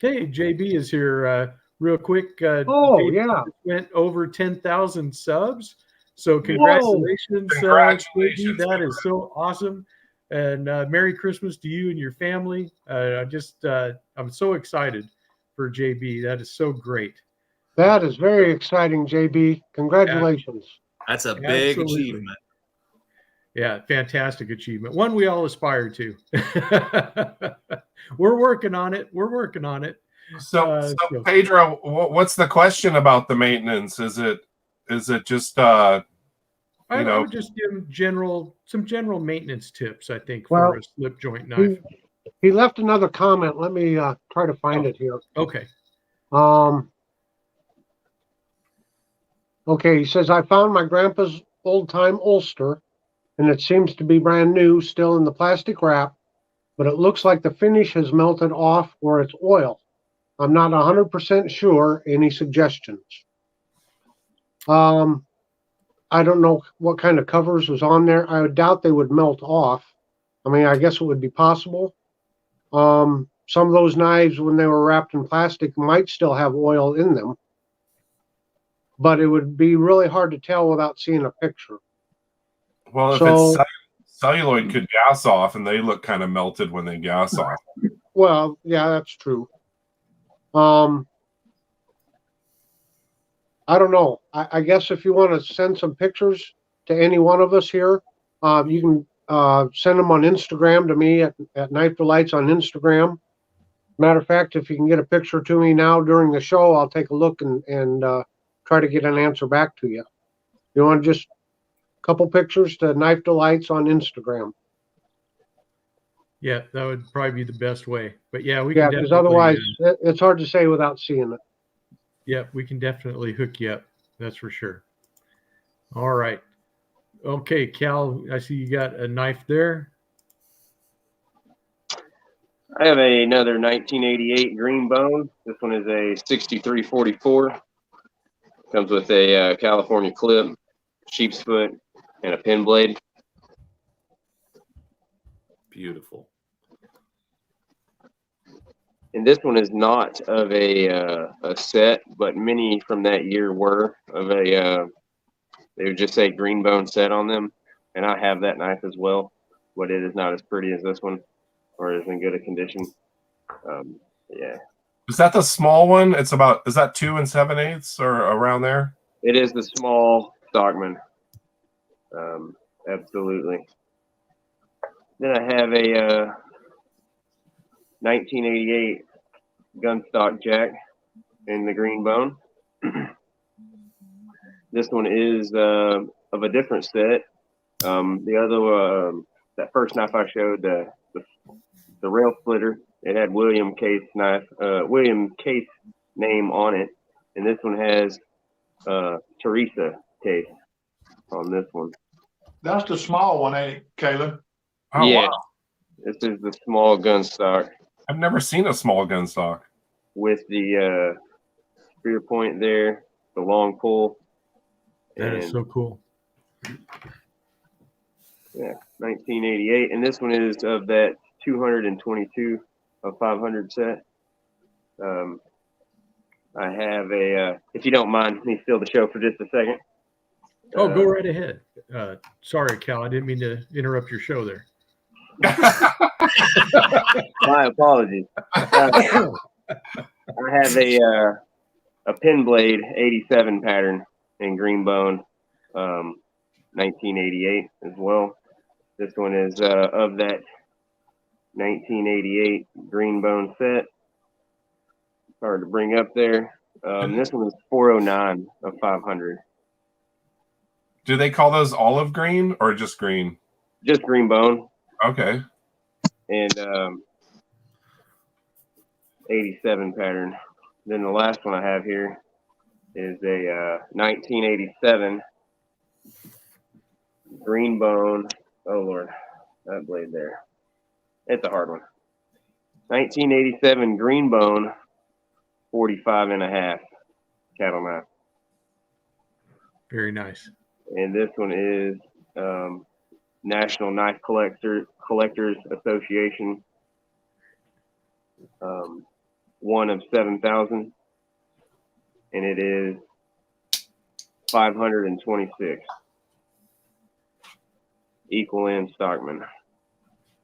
Okay, JB is here real quick. JB went over 10,000 subs. So congratulations, JB. That is so awesome. And Merry Christmas to you and your family. I'm so excited for JB. That is so great. That is very exciting, JB. Congratulations. That's a big achievement. Yeah, fantastic achievement. One we all aspire to. We're working on it. So Pedro, what's the question about the maintenance? Is it just I would just give some general maintenance tips, I think, for a slip joint knife. He left another comment. Let me try to find it here. Okay. Okay, he says, I found my grandpa's old-time ulster, and it seems to be brand new, still in the plastic wrap, but it looks like the finish has melted off or it's oil. I'm not 100% sure. Any suggestions? I don't know what kind of covers was on there. I would doubt they would melt off. I mean, I guess it would be possible. Some of those knives, when they were wrapped in plastic, might still have oil in them, but it would be really hard to tell without seeing a picture. Well, if it's celluloid could gas off, and they look kind of melted when they gas off. Well, yeah, that's true. I don't know. I guess if you want to send some pictures to any one of us here, you can send them on Instagram to me at Knife Delights on Instagram. Matter of fact, if you can get a picture to me now during the show, I'll take a look and try to get an answer back to you. You want just a couple pictures to Knife Delights on Instagram? Yeah, that would probably be the best way. But yeah, we Yeah, can because definitely, otherwise it's hard to say without seeing it. yeah, we can definitely hook you up. That's for sure. All right. Okay, Cal, I see you got a knife there. I have another 1988 green bone. This one is a 6344. Comes with a California clip, sheep's foot, and a pin blade. Beautiful. And this one is not of a set, but many from that year were of a. They would just say green bone set on them, and I have that knife as well, but it is not as pretty as this one, or is in good a condition. Yeah, Is that the small one? It's about, is that 2 7/8 or around there? it is the small Stockman. Absolutely. Then I have a 1988 Gunstock Jack in the green bone. This one is of a different set. The other, that first knife I showed, the rail splitter, it had William Case name on it, and this one has Teresa Case on this one. That's the small one, ain't it, Caleb? Oh, Yeah. wow. This is the small gun stock I've never seen a small gun stock. with the spear point there, the long pull. That is and so cool. 1988, and this one is of that 222 of 500 set. I have a, if you don't mind, let me steal the show for just a second. Oh, go right ahead. Sorry, Cal, I didn't mean to interrupt your show there. My apologies. I have a pin blade 87 pattern in green bone, 1988 as well. This one is of that 1988 green bone set. Hard to bring up there. This one is 409 of 500. Do they call those olive green or just green? Just green bone. Okay. And 87 pattern. Then the last one I have here is a 1987 green bone. Oh Lord, that blade there. It's a hard one. 1987 green bone, 45 and a half cattle knife. Very nice. And this one is National Knife Collectors Association. One of 7,000, and it is 526. Equal end Stockman.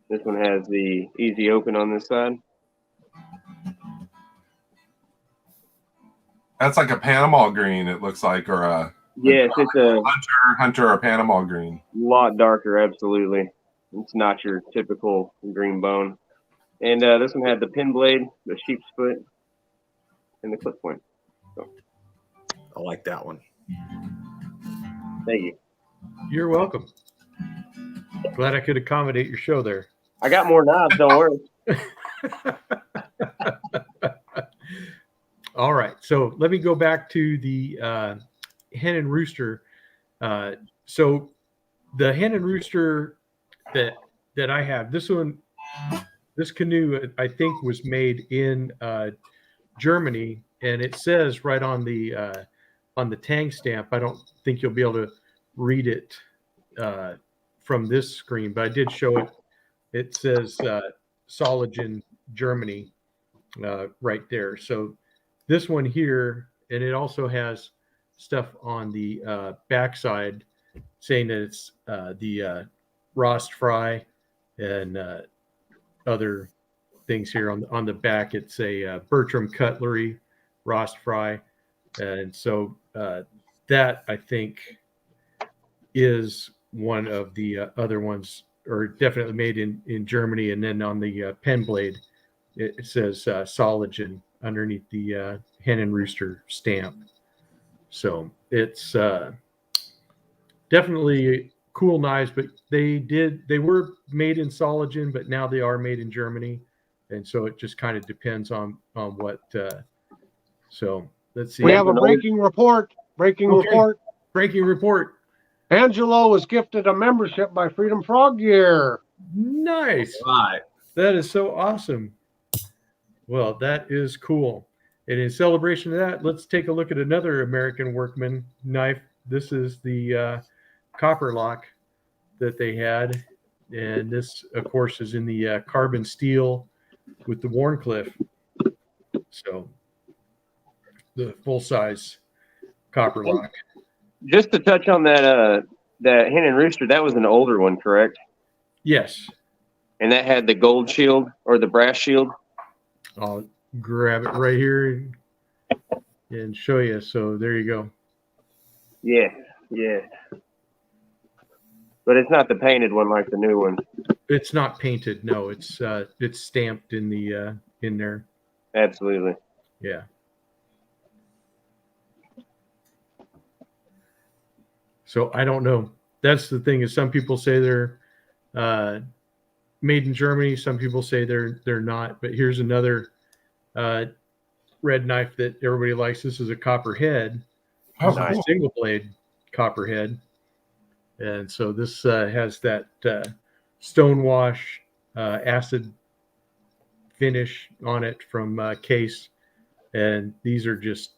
This one has the easy open on this side. That's like a Panama green, it looks like, or a Yes, it's a hunter or Panama green. lot darker, absolutely. It's not your typical green bone. And this one had the pin blade, the sheep's foot, and the clip point. So, I like that one. thank you. You're welcome. Glad I could accommodate your show there. I got more knives, don't worry. All right. So let me go back to the hen and rooster. So the hen and rooster that I have, this canoe, I think, was made in Germany, and it says right on the tang stamp. I don't think you'll be able to read it from this screen, but I did show it. It says Soligen, Germany, right there. So this one here, and it also has stuff on the backside saying that it's the Rost Fry and other things here on the back. It's a Bertram Cutlery, Rost Fry, and so that I think is one of the other ones, or definitely made in Germany. And then on the pen blade it says Soligen underneath the Hen and Rooster stamp. So it's definitely cool knives, but they were made in Soligen, but now they are made in Germany. And so it just kind of depends on what. So let's see. We have a breaking report. Breaking Okay. report. Breaking report. Angelo was gifted a membership by Freedom Frog Gear. Nice. Right. That is so awesome. Well, that is cool. And in celebration of that, let's take a look at another American Workman knife. This is the copper lock that they had. And this, of course, is in the carbon steel with the Wharncliffe. So the full-size copper lock. Just to touch on that Hen and Rooster, that was an older one, correct? Yes. And that had the gold shield or the brass shield. I'll grab it right here and show you. So there you go. Yeah, yeah. But it's not the painted one like the new one. It's not painted. No, it's stamped in the in there. Absolutely. Yeah. So I don't know. That's the thing is some people say they're made in Germany. Some people say they're not. But here's another red knife that everybody likes. This is a copperhead. Oh, This is cool. a single blade copperhead. And so this has that stonewash acid finish on it from Case. And these are just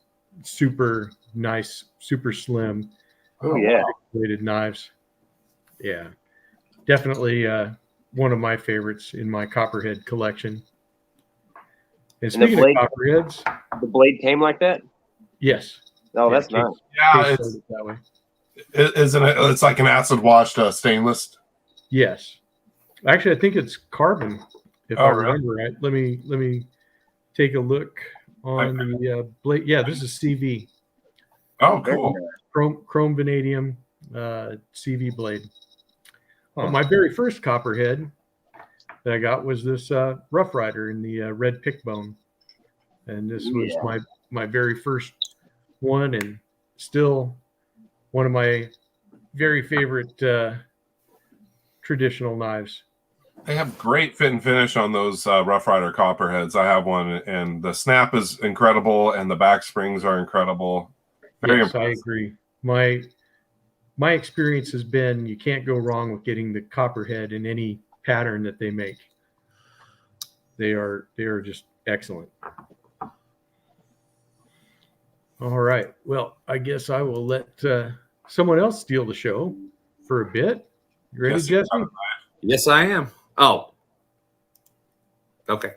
super nice, super slim. Oh, yeah. Bladed knives. Yeah. Definitely one of my favorites in my copperhead collection. And And the speaking blade- of copperheads, The blade came like that? yes. Oh, that's Case- nice. Yeah, Case it's sold it that way. isn't it? It's like an acid washed stainless. Yes. Actually, I think it's carbon, if Oh, I really? remember right. Let me take a look on the blade. Yeah, this is CV, Oh, cool. chrome vanadium CV blade. Well, my very first copperhead that I got was this Rough Rider in the red pick bone, and this was my very first one, and still one of my very favorite traditional knives. They have great fit and finish on those Rough Rider copperheads. I have one, and the snap is incredible, and the back springs are incredible. Very Yes, I impressive. agree. My experience has been you can't go wrong with getting the copperhead in any pattern that they make. They are just excellent. All right. Well, I guess I will let someone else steal the show for a bit. You ready, Yes, Jesse? Yes, I am. Oh. Okay.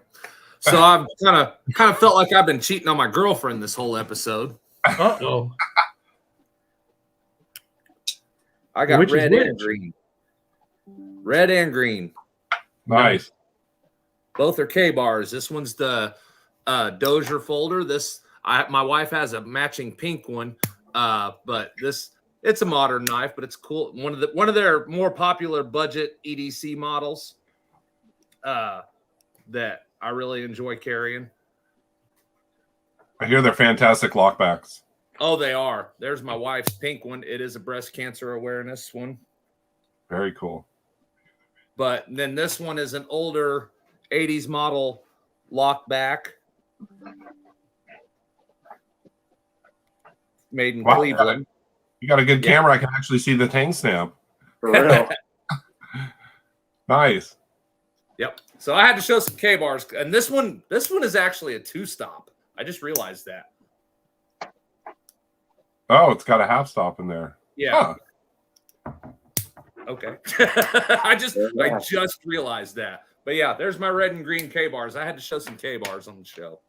So I've kind of felt like I've been cheating on my girlfriend this whole episode. Uh-oh. I got Which is red and which? green. Red and green. Nice. Both are K bars. This one's the Dozier folder. My wife has a matching pink one, but it's a modern knife, but it's cool. One of their more popular budget EDC models that I really enjoy carrying. I hear they're fantastic lockbacks. Oh, they are. There's my wife's pink one. It is a breast cancer awareness one. Very cool. But then this one is an older 80s model lock back. Made in Wow. Cleveland. You got a good Yeah. camera. I can actually see the tang snap. For real. Nice. Yep. So I had to show some K bars, and this one is actually a 2-stop. I just realized that. Oh, it's got a half stop in there. Yeah. Huh. Okay. I just realized that. But yeah, there's my red and green K bars. I had to show some K bars on the show.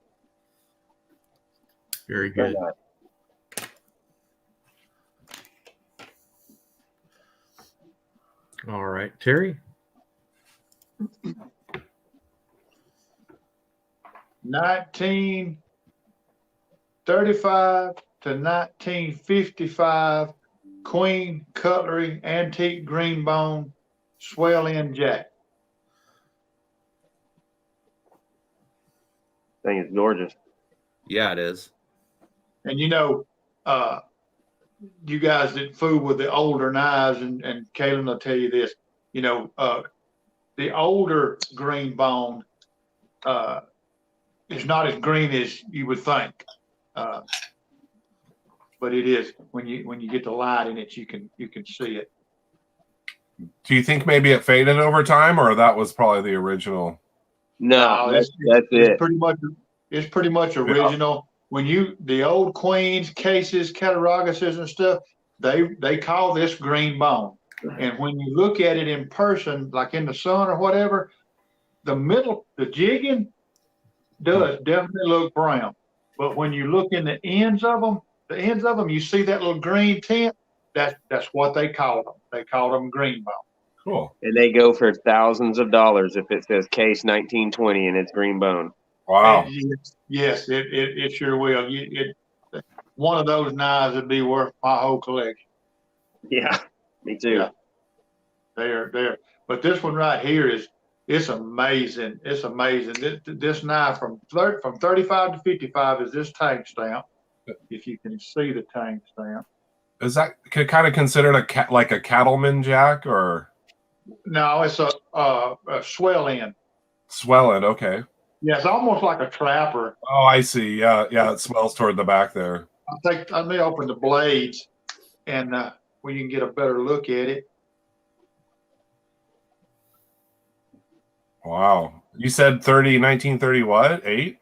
Very good. All right, Terry. 1935 to 1955 Queen Cutlery Antique Greenbone Swell End Jack. Thing is gorgeous. Yeah, it is. And you know, you guys that fool with the older knives, and Kaylin will tell you this, you know, the older green bone is not as green as you would think. But it is when you get the light in it, you can see it. Do you think maybe it faded over time, or that was probably the original? No, that's it's it. pretty much original. When the old Queens cases, Cattarauguses and stuff, they call this green bone. And when you look at it in person, like in the sun or whatever, the jigging does definitely look brown. But when you look in the ends of them, you see that little green tint. That's what they call them. They call them green bone. Cool. And they go for thousands of dollars if it says case 1920 and it's green bone. Wow. Yes, it sure will. One of those knives would be worth my whole collection. Yeah, me too. Yeah. They're. But this one right here it's amazing. It's amazing. This knife from 35 to 55 is this tank stamp. If you can see the tank stamp. Is that kind of considered like a cattleman jack, or? No, it's a swell end. Swell end, okay. Yeah, it's almost like a trapper. Oh, I see. Yeah, it swells toward the back there. Let me open the blades, and where you can get a better look at it. Wow. You said 1930 what? 8?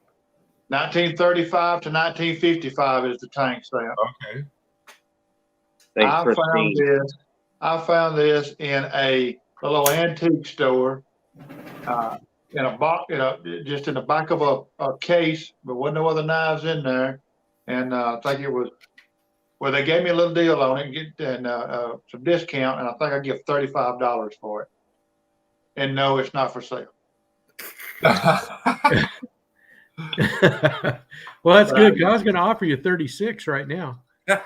1935 to 1955 is the tank stamp. Okay. I found this in a little antique store, in a box, just in the back of a case, but wasn't no other knives in there. And I think it was, well, they gave me a little deal on it and some discount, and I think I give $35 for it. And no, it's not for sale. Well, that's good, 'cause I was going to offer you 36 right now. Well,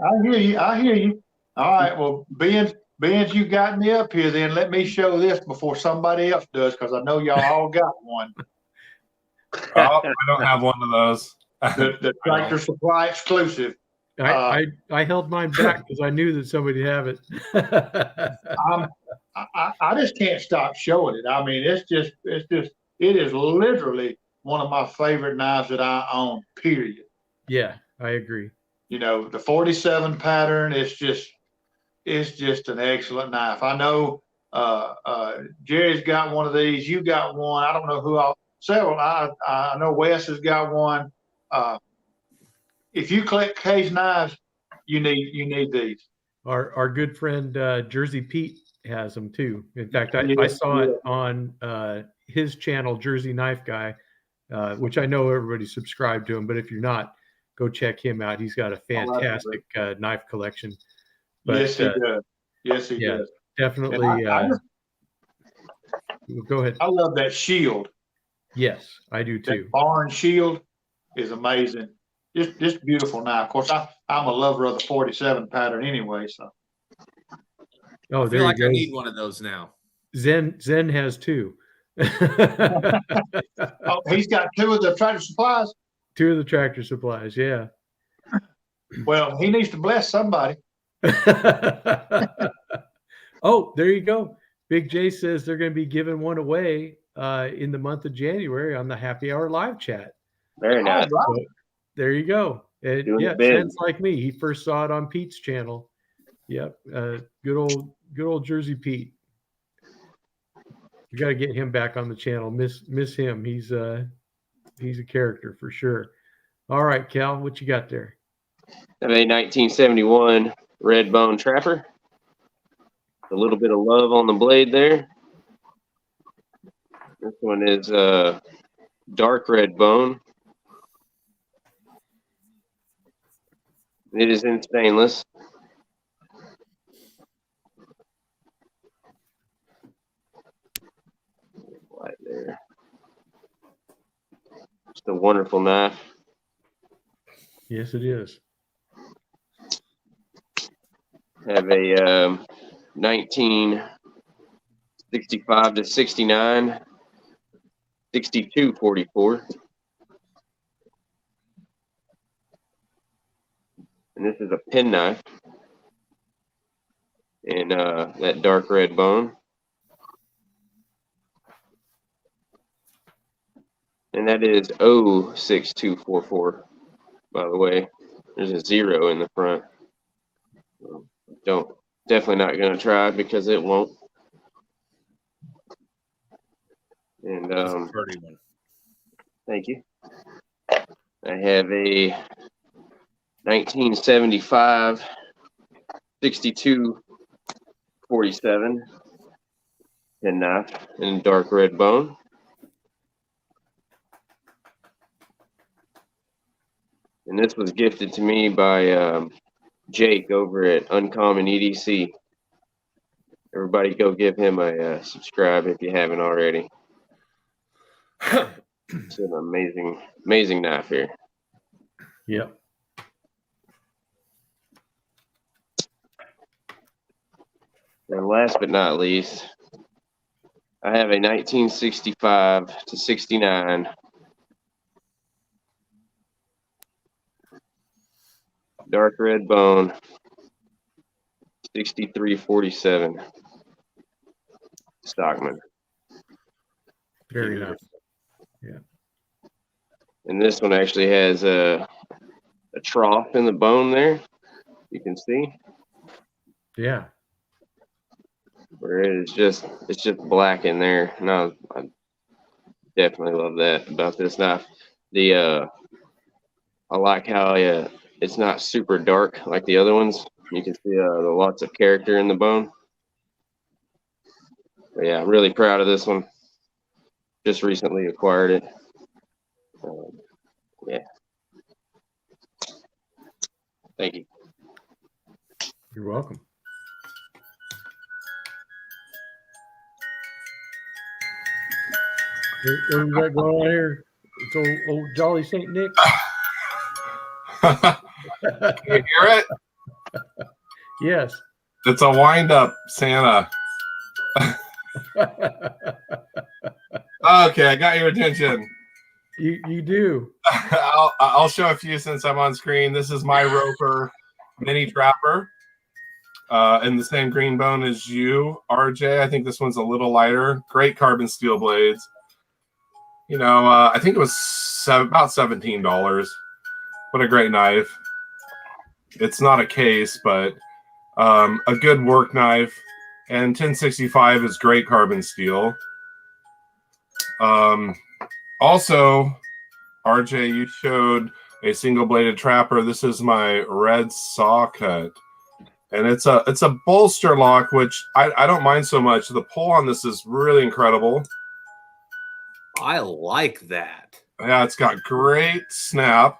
I hear you. All right. Well, being you got me up here, then let me show this before somebody else does, because I know y'all all got one. Oh, I don't have one of those. The Tractor Supply exclusive. I held mine back because I knew that somebody'd have it. I just can't stop showing it. I mean, it is literally one of my favorite knives that I own, period. Yeah, I agree. You know, the 47 pattern is just an excellent knife. I know Jerry's got one of these. You got one. I don't know who else. Several. I know Wes has got one. If you collect case knives, you need these. Our good friend Jersey Pete has them too. In fact, I saw it on his channel, Jersey Knife Guy, which I know everybody subscribed to him. But if you're not, go check him out. He's got a fantastic knife collection. But, yes, he does. Yes, he does. Definitely. Go ahead. I love that shield. Yes, I do too. That barn shield is amazing. Just beautiful knife. Of course, I'm a lover of the 47 pattern anyway. So. Oh, I there feel like you go. I need one of those now. Zen has two. Oh, he's got two of the Tractor Supplies. Two of the Tractor Supplies, yeah. Well, he needs to bless somebody. Oh, there you go. Big J says they're going to be giving one away in the month of January on the Happy Hour live chat. Very nice. All right. So, there you go. Doing Yeah, the biz. Zen's like me. He first saw it on Pete's channel. Yep, good old Jersey Pete. You got to get him back on the channel. Miss him. He's a character for sure. All right, Cal, what you got there? Have a 1971 red bone trapper. A little bit of love on the blade there. This one is dark red bone. It is in stainless. Right there. Just a wonderful knife. Yes, it is. Have a 1965 to 69 6244 And this is a penknife. And that dark red bone. And that is 06244, by the way. There's a 0 in the front. Definitely not going to try because it won't. And That's a pretty one. thank you. I have a 1975 6247 penknife in dark red bone. And this was gifted to me by Jake over at Uncommon EDC. Everybody go give him a subscribe if you haven't already. It's an amazing, amazing knife here. Yep. And last but not least, I have a 1965 to 69 dark red bone 6347 Stockman. Very nice. And this one actually has a trough in the bone there. You can see Yeah. where it's just black in there. No, I definitely love that about this knife. I like how it's not super dark like the other ones. You can see the lots of character in the bone. But yeah, I'm really proud of this one. Just recently acquired it. Yeah. Thank you. You're welcome. What we got going on here? It's old Jolly St. Nick. Can you hear it? Yes. It's a wind-up Santa. Okay, I got your attention. You do. I'll show a few since I'm on screen. This is my Roper mini trapper in the same green bone as you, RJ. I think this one's a little lighter. Great carbon steel blades. You know, I think it was about $17. What a great knife. It's not a case, but a good work knife. And 1065 is great carbon steel. Also, RJ, you showed a single-bladed trapper. This is my red saw cut. And it's a bolster lock, which I don't mind so much. The pull on this is really incredible. I like that. Yeah, it's got great snap.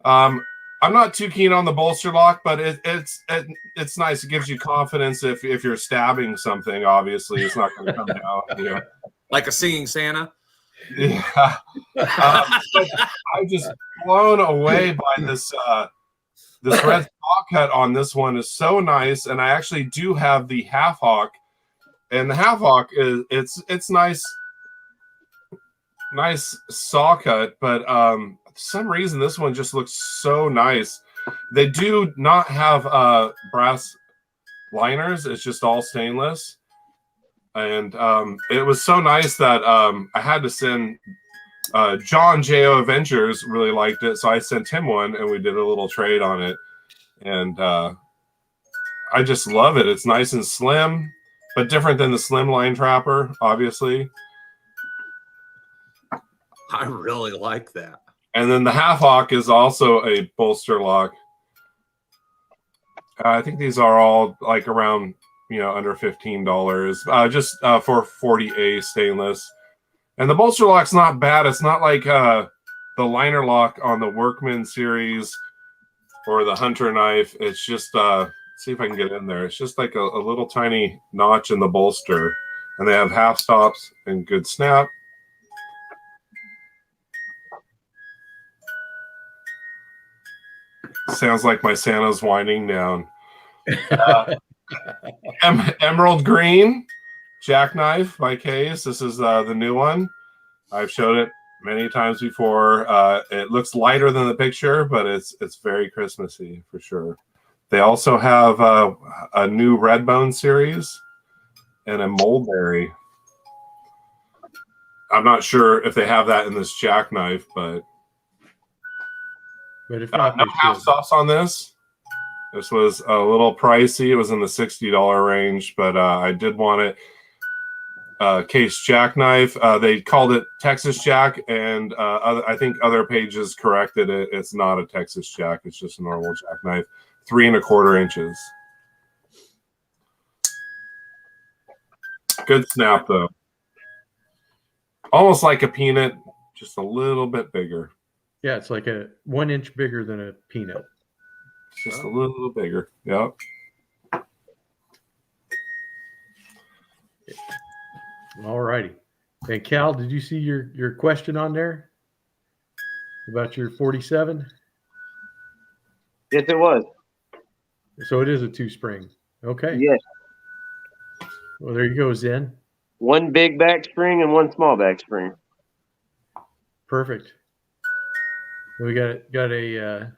I'm not too keen on the bolster lock, but it's nice. It gives you confidence if you're stabbing something. Obviously, it's not going to come down. You know. Like a singing Santa. Yeah, but I'm just blown away by this. This red saw cut on this one is so nice, and I actually do have the half hawk, and the half hawk is it's nice saw cut, but for some reason this one just looks so nice. They do not have brass liners; it's just all stainless. And it was so nice that I had to send John J.O. Adventures really liked it, so I sent him one, and we did a little trade on it. And I just love it. It's nice and slim, but different than the Slimline Trapper, obviously. I really like that. And then the Half Hawk is also a bolster lock. I think these are all like around, under $15, just for 40A stainless. And the bolster lock's not bad. It's not like the liner lock on the Workman series or the Hunter knife. It's just, see if I can get in there. It's just like a little tiny notch in the bolster. And they have half stops and good snap. Sounds like my Santa's winding down. Emerald Green Jackknife by Case. This is the new one. I've showed it many times before. It looks lighter than the picture, but it's very Christmassy for sure. They also have a new Redbone series and a Mulberry. I'm not sure if they have that in this jackknife, but if not, no they half should. stops on this. This was a little pricey. It was in the $60 range, but I did want it. Case jackknife. They called it Texas Jack, and I think other pages corrected it. It's not a Texas Jack. It's just a normal jackknife. 3 1/4 inches. Good snap though. Almost like a peanut, just a little bit bigger. Yeah, it's like a 1 inch bigger than a peanut. It's just a little bigger. Yep. All righty. And Cal, did you see your question on there about your 47? Yes, it was. So it is a 2-spring. Okay. Yes. Well, there you go, Zen. One big back spring and one small back spring. Perfect. We got a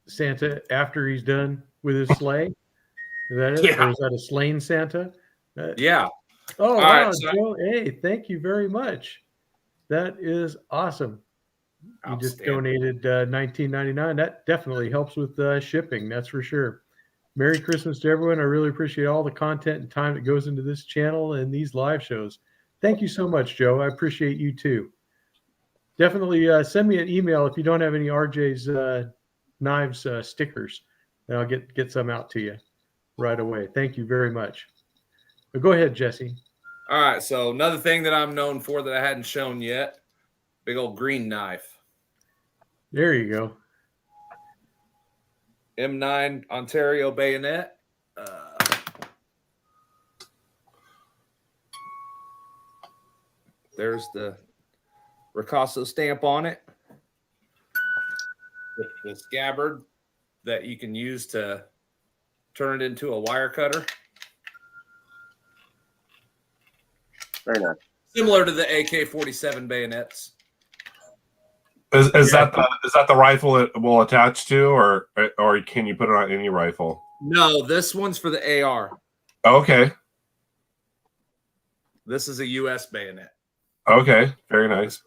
Santa after he's done with his sleigh. Is that it? Yeah. Or is that a slain Santa? Yeah. Oh, All wow, right, so- Joe. Hey, thank you very much. That is awesome. You just Outstanding. donated $19.99. That definitely helps with shipping. That's for sure. Merry Christmas to everyone. I really appreciate all the content and time that goes into this channel and these live shows. Thank you so much, Joe. I appreciate you too. Definitely send me an email if you don't have any RJ's Knives stickers, and I'll get some out to you right away. Thank you very much. But go ahead, Jesse. All right. So another thing that I'm known for that I hadn't shown yet, big old green knife. There you go. M9 Ontario bayonet. There's the Ricasso stamp on it. With the scabbard that you can use to turn it into a wire cutter. Very nice. Similar to the AK-47 bayonets. Is Yeah. that the rifle it will attach to, or can you put it on any rifle? No, this one's for the AR. Okay. This is a US bayonet Okay. Very nice.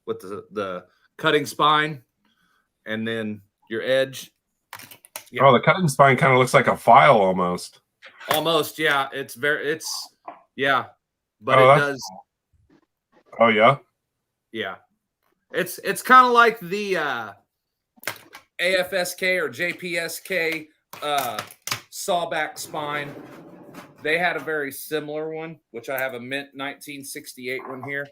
with the cutting spine and then your edge. Yeah. Oh, the cutting spine kind of looks like a file almost. Almost, yeah. Yeah. But Oh, it that's- does, Oh yeah. yeah. It's kind of like the AFSK or JPSK sawback spine. They had a very similar one, which I have a mint 1968 one here.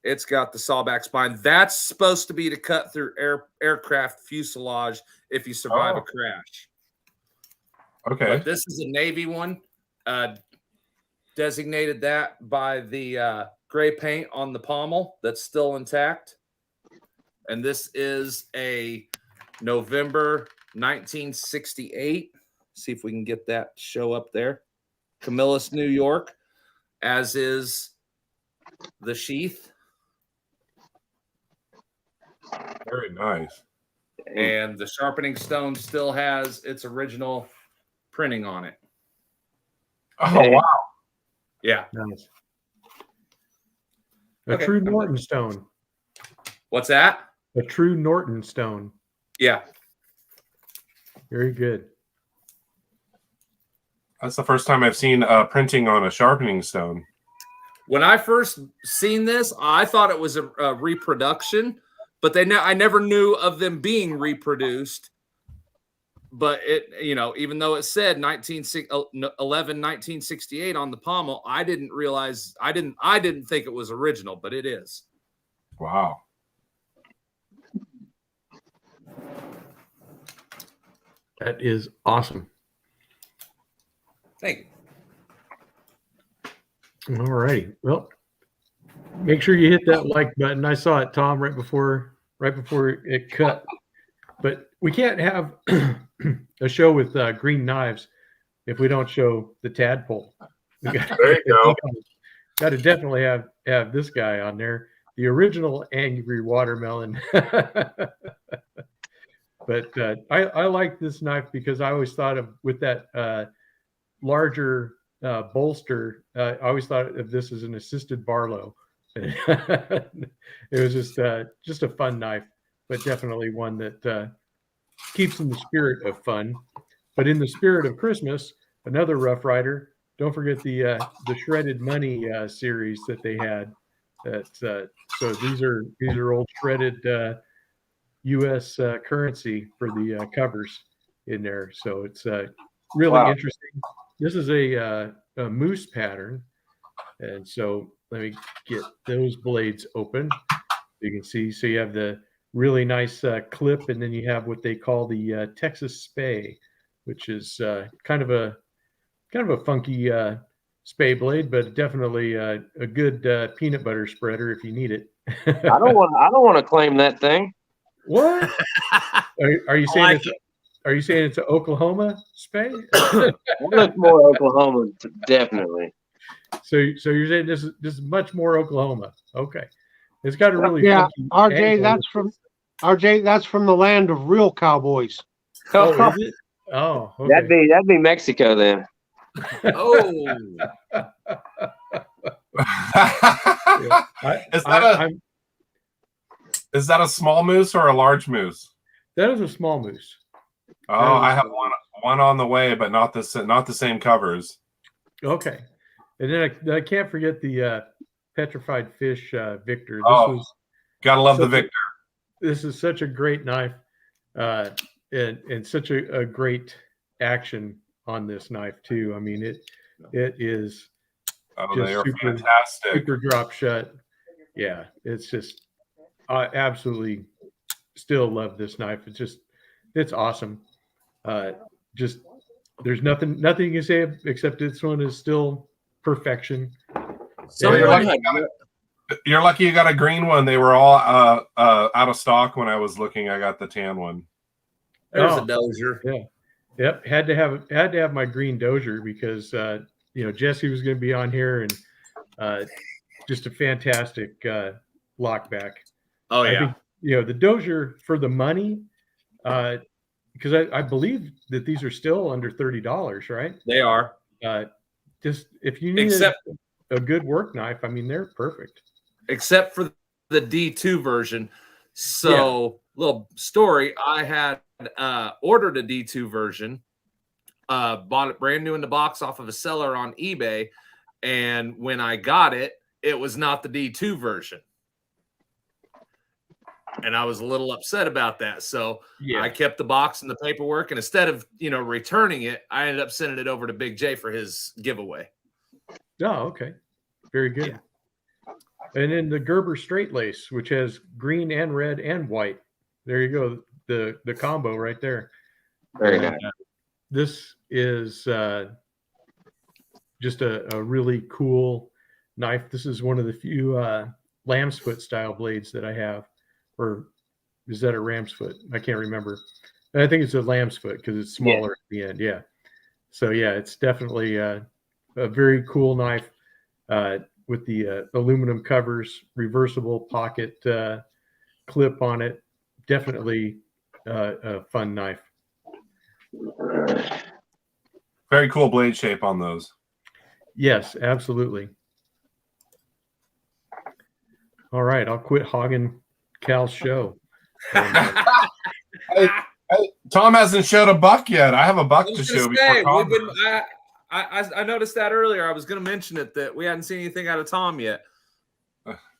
It's got the sawback spine. That's supposed to be to cut through aircraft fuselage if you survive a crash. Okay. But this is a Navy one. Designated that by the gray paint on the pommel that's still intact. And this is a November 1968. See if we can get that to show up there. Camillus, New York, as is the sheath. Very nice. And the sharpening stone still has its original printing on it. Oh Hey. wow. Yeah. Nice. A Okay. true Norton stone. What's that? A true Norton stone. Yeah. Very good. That's the first time I've seen printing on a sharpening stone. When I first seen this, I thought it was a reproduction, but I never knew of them being reproduced. But even though it said 1968 on the pommel, I didn't realize I didn't think it was original, but it is. Wow. That is awesome. Thank you. All righty. Well, make sure you hit that like button. I saw it, Tom, right before it cut. But we can't have a show with green knives if we don't show the tadpole. We got- There you go. got to definitely have this guy on there, the original Angry Watermelon. But I like this knife because I always thought of with that larger bolster. I always thought of this as an assisted Barlow. It was just a fun knife, but definitely one that keeps in the spirit of fun. But in the spirit of Christmas, another Rough Rider. Don't forget the Shredded Money series that they had. So these are old shredded U.S. currency for the covers in there. So it's really Wow. interesting. This is a moose pattern, and so let me get those blades open. You can see. So you have the really nice clip, and then you have what they call the Texas Spay, which is kind of a funky spay blade, but definitely a good peanut butter spreader if you need it. I don't want to claim that thing. What? Are you saying like it's are you saying it's an Oklahoma spay? That looks more Oklahoma, definitely. So you're saying this is much more Oklahoma. Okay. It's got a really Yeah, funky RJ, angle. that's from the land of real cowboys. Oh, is it? Oh, okay. That'd be Mexico then. Oh, Yeah. Is that a small moose or a large moose? That is a small moose. Oh, I have one on the way, but not the same covers. Okay. And then I can't forget the petrified fish Victor. Gotta love the Victor. This is such a great knife, and such a great action on this knife too. I mean, it is They are fantastic. super drop shut. Yeah, it's just I absolutely still love this knife. It's awesome. Just there's nothing you can say except this one is still perfection. so Yeah. You're lucky you got a green one. They were all out of stock when I was looking. I got the tan one. there's Oh. a Dozier. Yeah. Yep. Had to have my green Dozier because Jesse was going to be on here and just a fantastic lockback. Oh I yeah, think, the Dozier for the money, because I believe that these are still under $30, right? they are. Just if you need Except a good work knife, I mean, they're perfect. except for the D2 version. So, little story, I had ordered a D2 version, bought it brand new in the box off of a seller on eBay, and when I got it, it was not the D2 version. And I was a little upset about that. So Yeah. I kept the box and the paperwork, and instead of returning it, I ended up sending it over to Big J for his giveaway. Oh, okay. Very good. Yeah. And then the Gerber straight lace, which has green and red and white. There you go. The combo right there. Very And, nice. This is just a really cool knife. This is one of the few lamb's foot style blades that I have. Or is that a ram's foot? I can't remember. I think it's a lamb's foot because it's smaller at the end. Yeah. So yeah, it's definitely a very cool knife with the aluminum covers, reversible pocket clip on it. Definitely a fun knife. Very cool blade shape on those. Yes, absolutely. All right, I'll quit hogging Cal's show. And, Tom hasn't showed a buck yet. I have a buck I to was show gonna before say, Tom. we've been, I noticed that earlier. I was going to mention it that we hadn't seen anything out of Tom yet.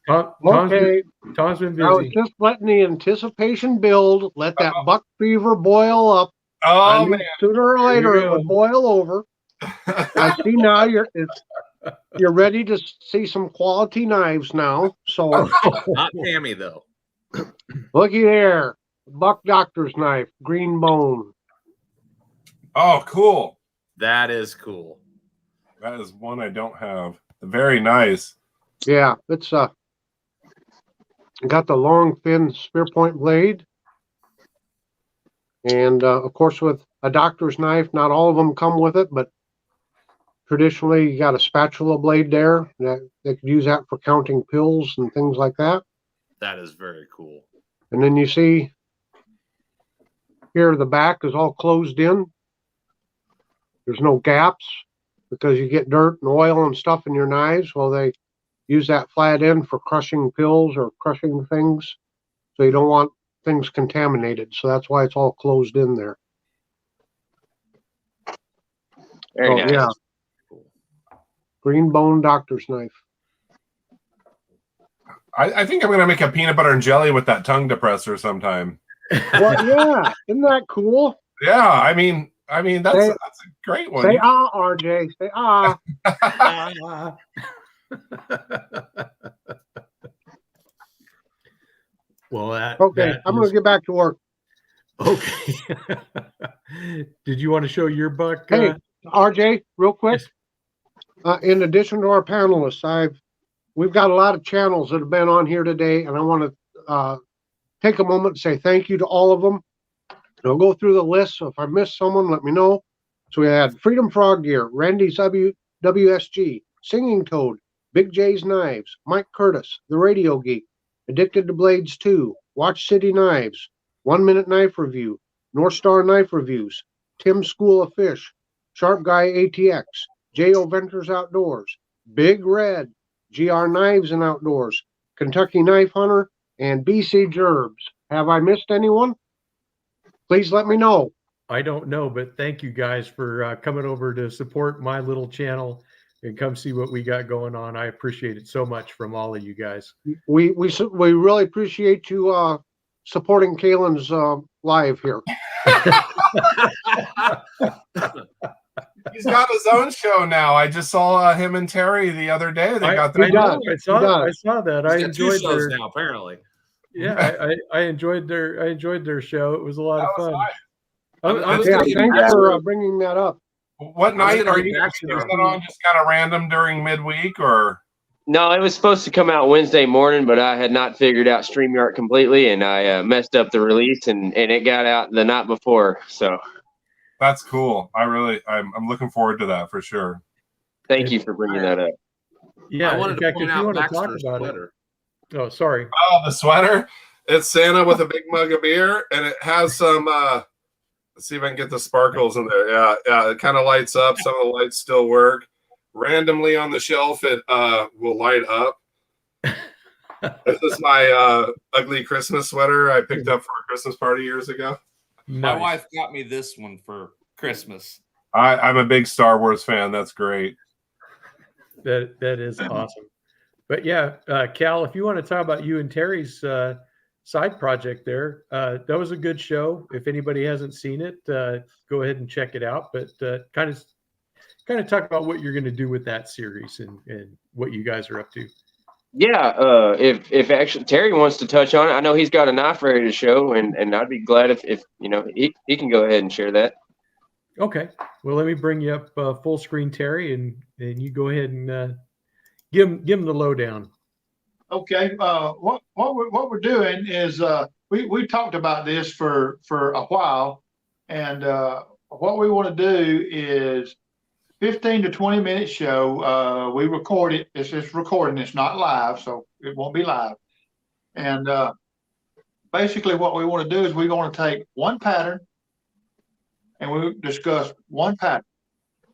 Tom's Okay, been I was busy. just letting the anticipation build. Let that buck fever boil up. Oh I knew man, sooner or Here later we it go. would boil over. I see now you're ready to see some quality knives now. So Not Tammy, though. looky there, Buck Doctor's knife, green bone. oh cool. That is cool. That is one I don't have. Very nice. Yeah, it's got the long thin spear point blade, and of course with a doctor's knife, not all of them come with it, but traditionally, you got a spatula blade there that they could use that for counting pills and things like that. That is very cool. And then you see here the back is all closed in. There's no gaps because you get dirt and oil and stuff in your knives. Well, they use that flat end for crushing pills or crushing things. So you don't want things contaminated. So that's why it's all closed in there. Very nice. Yeah. Green bone doctor's knife. I think I'm gonna make a peanut butter and jelly with that tongue depressor sometime. Well, yeah, isn't that cool? Yeah, I mean that's a great one. Say RJ. Say Well, Okay, I'm going to get back to work. Okay. Did you want to show your buck? Hey, RJ, real quick. In addition to our panelists, we've got a lot of channels that have been on here today, and I want to take a moment to say thank you to all of them. I'll go through the list, so if I missed someone, let me know. So we had Freedom Frog Gear, Randy's WSG, Singing Toad, Big J's Knives, Mike Curtis, The Radio Geek, Addicted to Blades 2, Watch City Knives, 1 Minute Knife Review, North Star Knife Reviews, Tim's School of Fish, Sharp Guy ATX, J.O. Ventures Outdoors, Big Red, GR Knives and Outdoors, Kentucky Knife Hunter, and BC Gerbs. Have I missed anyone? Please let me know. I don't know, but thank you guys for coming over to support my little channel and come see what we got going on. I appreciate it so much from all of you guys. We really appreciate you supporting Kalen's live here. He's got his own show now. I just saw him and Terry the other day. They got their I saw that. I enjoyed their now. Apparently, yeah. I enjoyed their show. It was a lot of fun. Nice. Thanks for bringing that up. What night are you actually is that on? Just kind of random during midweek, or? No, it was supposed to come out Wednesday morning, but I had not figured out StreamYard completely, and I messed up the release, and it got out the night before. So That's cool. I'm looking forward to that for sure. thank you for bringing that up. Yeah, I wanted in fact, to point if you out want to talk Baxter's about sweater. it. Oh, sorry. Oh, the sweater. It's Santa with a big mug of beer, and it has some. Let's see if I can get the sparkles in there. Yeah. It kind of lights up. Some of the lights still work. Randomly on the shelf, it will light up. This is my ugly Christmas sweater I picked up for a Christmas party years ago. My Nice. wife got me this one for Christmas. I'm a big Star Wars fan. That's great. That is awesome. But yeah, Cal, if you want to talk about you and Terry's side project there, that was a good show. If anybody hasn't seen it, go ahead and check it out. But kind of talk about what you're going to do with that series and what you guys are up to. Yeah, if actually Terry wants to touch on it, I know he's got a knife ready to show, and I'd be glad if he can go ahead and share that. Okay. Well, let me bring you up full screen, Terry, and you go ahead and give him the lowdown. Okay, what we're doing is we talked about this for a while, and what we want to do is 15 to 20 minute show. We record it. It's just recording. It's not live, so it won't be live. And basically, what we want to do is we're going to take one pattern, and we discuss one pattern.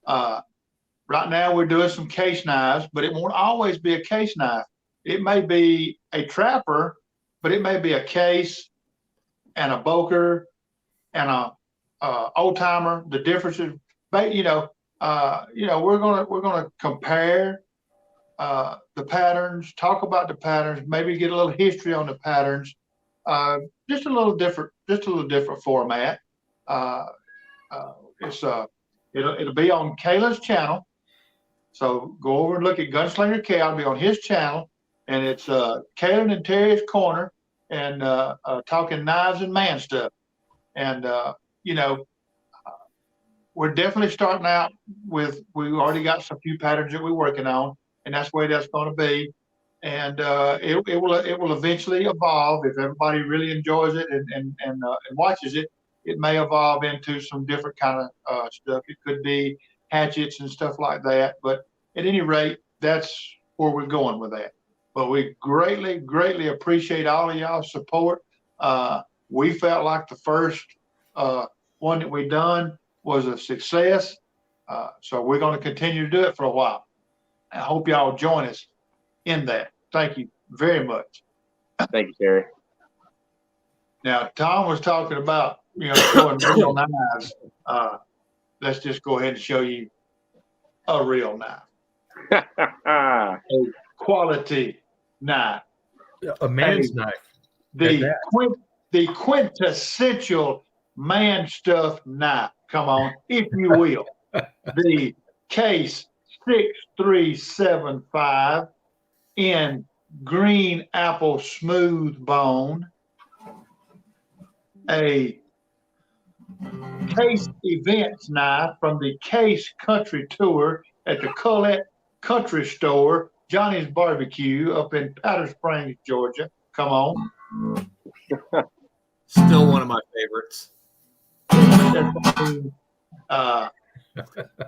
Right now, we're doing some case knives, but it won't always be a case knife. It may be a trapper, but it may be a case and a boker and a old timer. The differences, we're gonna compare the patterns, talk about the patterns, maybe get a little history on the patterns. Just a little different format. It'll be on Kayla's channel. So go over and look at Gunslinger Cal. It'll be on his channel. And it's Kalen and Terry's Corner, and talking knives and man stuff. And we're definitely starting out with, we already got a few patterns that we're working on, and that's the way that's going to be. And it will eventually evolve if everybody really enjoys it and watches it. It may evolve into some different kind of stuff. It could be hatchets and stuff like that. But at any rate, that's where we're going with that. But we greatly, greatly appreciate all of y'all's support. We felt like the first one that we done was a success. So we're going to continue to do it for a while. I hope y'all join us in that. Thank you very much. Thank you, Terry. Now, Tom was talking about, showing real knives. Let's just go ahead and show you a real knife, a quality knife. A man's knife. The quintessential man stuff knife. Come on, if you will. The Case 6375 in green apple smooth bone. A Case Events knife from the Case Country Tour at the Colette Country Store, Johnny's Barbecue up in Powder Springs, Georgia. Come on. Still one of my favorites.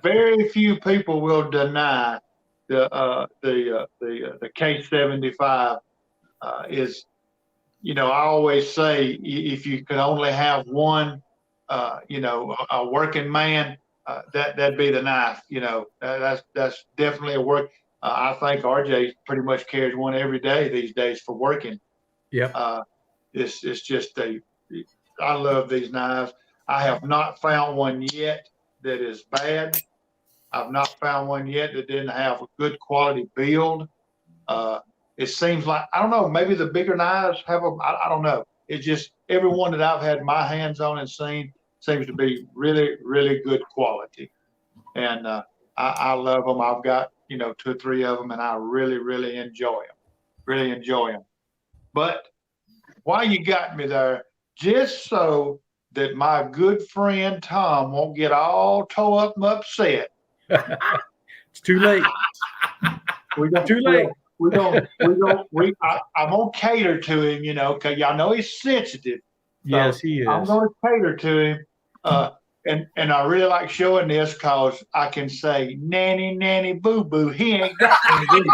Very few people will deny the Case 75 is. I always say if you could only have one, a working man, that'd be the knife. That's definitely a work. I think RJ pretty much carries one every day these days for working. Yeah. It's just I love these knives. I have not found one yet that is bad. I've not found one yet that didn't have a good quality build. It seems like, I don't know, maybe the bigger knives have them. I don't know. It's just every one that I've had my hands on and seen seems to be really, really good quality. And I love them. I've got, 2 or 3 of them, and I really, really enjoy them. Really enjoy them. But while you got me there, just so that my good friend Tom won't get all tore up and upset. It's too late. Too late. I'm gonna cater to him, because y'all know he's sensitive. Yes, he is. I'm gonna cater to him, and I really like showing this because I can say nanny, nanny, boo boo. He ain't got one.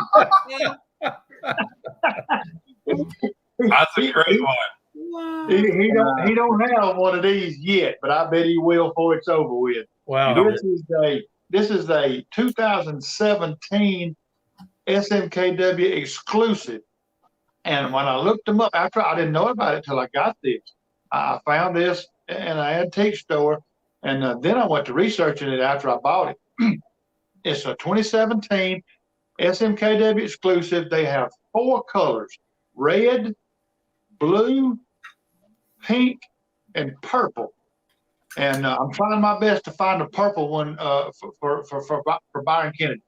That's a great one. He don't have one of these yet, but I bet he will before it's over with. Wow. This is a 2017 SMKW exclusive. And when I looked them up, after I didn't know about it till I got this, I found this in an antique store, and then I went to researching it after I bought it. It's a 2017 SMKW exclusive. They have 4 colors: red, blue, pink, and purple. And I'm trying my best to find a purple one for Byron Kennedy.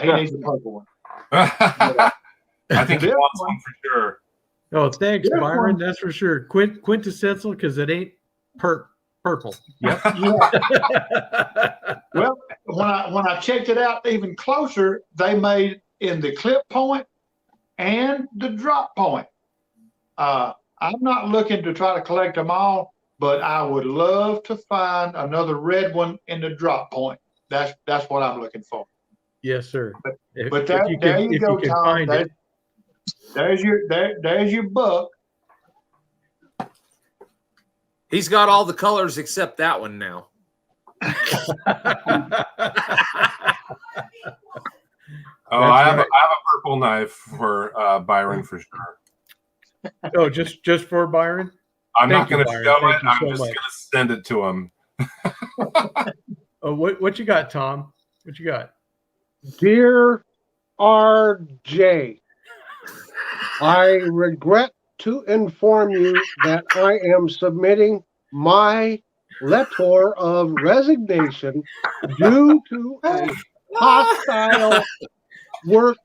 He needs a purple one. I think he wants one for sure. Oh, thanks, This Byron. one- That's for sure. Quintessential, because it ain't purple. Yep. Well, when I checked it out even closer, they made in the clip point and the drop point. I'm not looking to try to collect them all, but I would love to find another red one in the drop point. That's what I'm looking for. Yes, sir. But there you go, Tom. Find it. There's your buck. He's got all the colors except that one now. Oh, That's I have right. a purple knife for Byron for sure. Oh, just for Byron? I'm Thank not you, going to Byron. show Thank it. you I'm so just much. going to send it to him. Oh, what you got, Tom? What you got? Dear RJ, I regret to inform you that I am submitting my letter of resignation due to a hostile work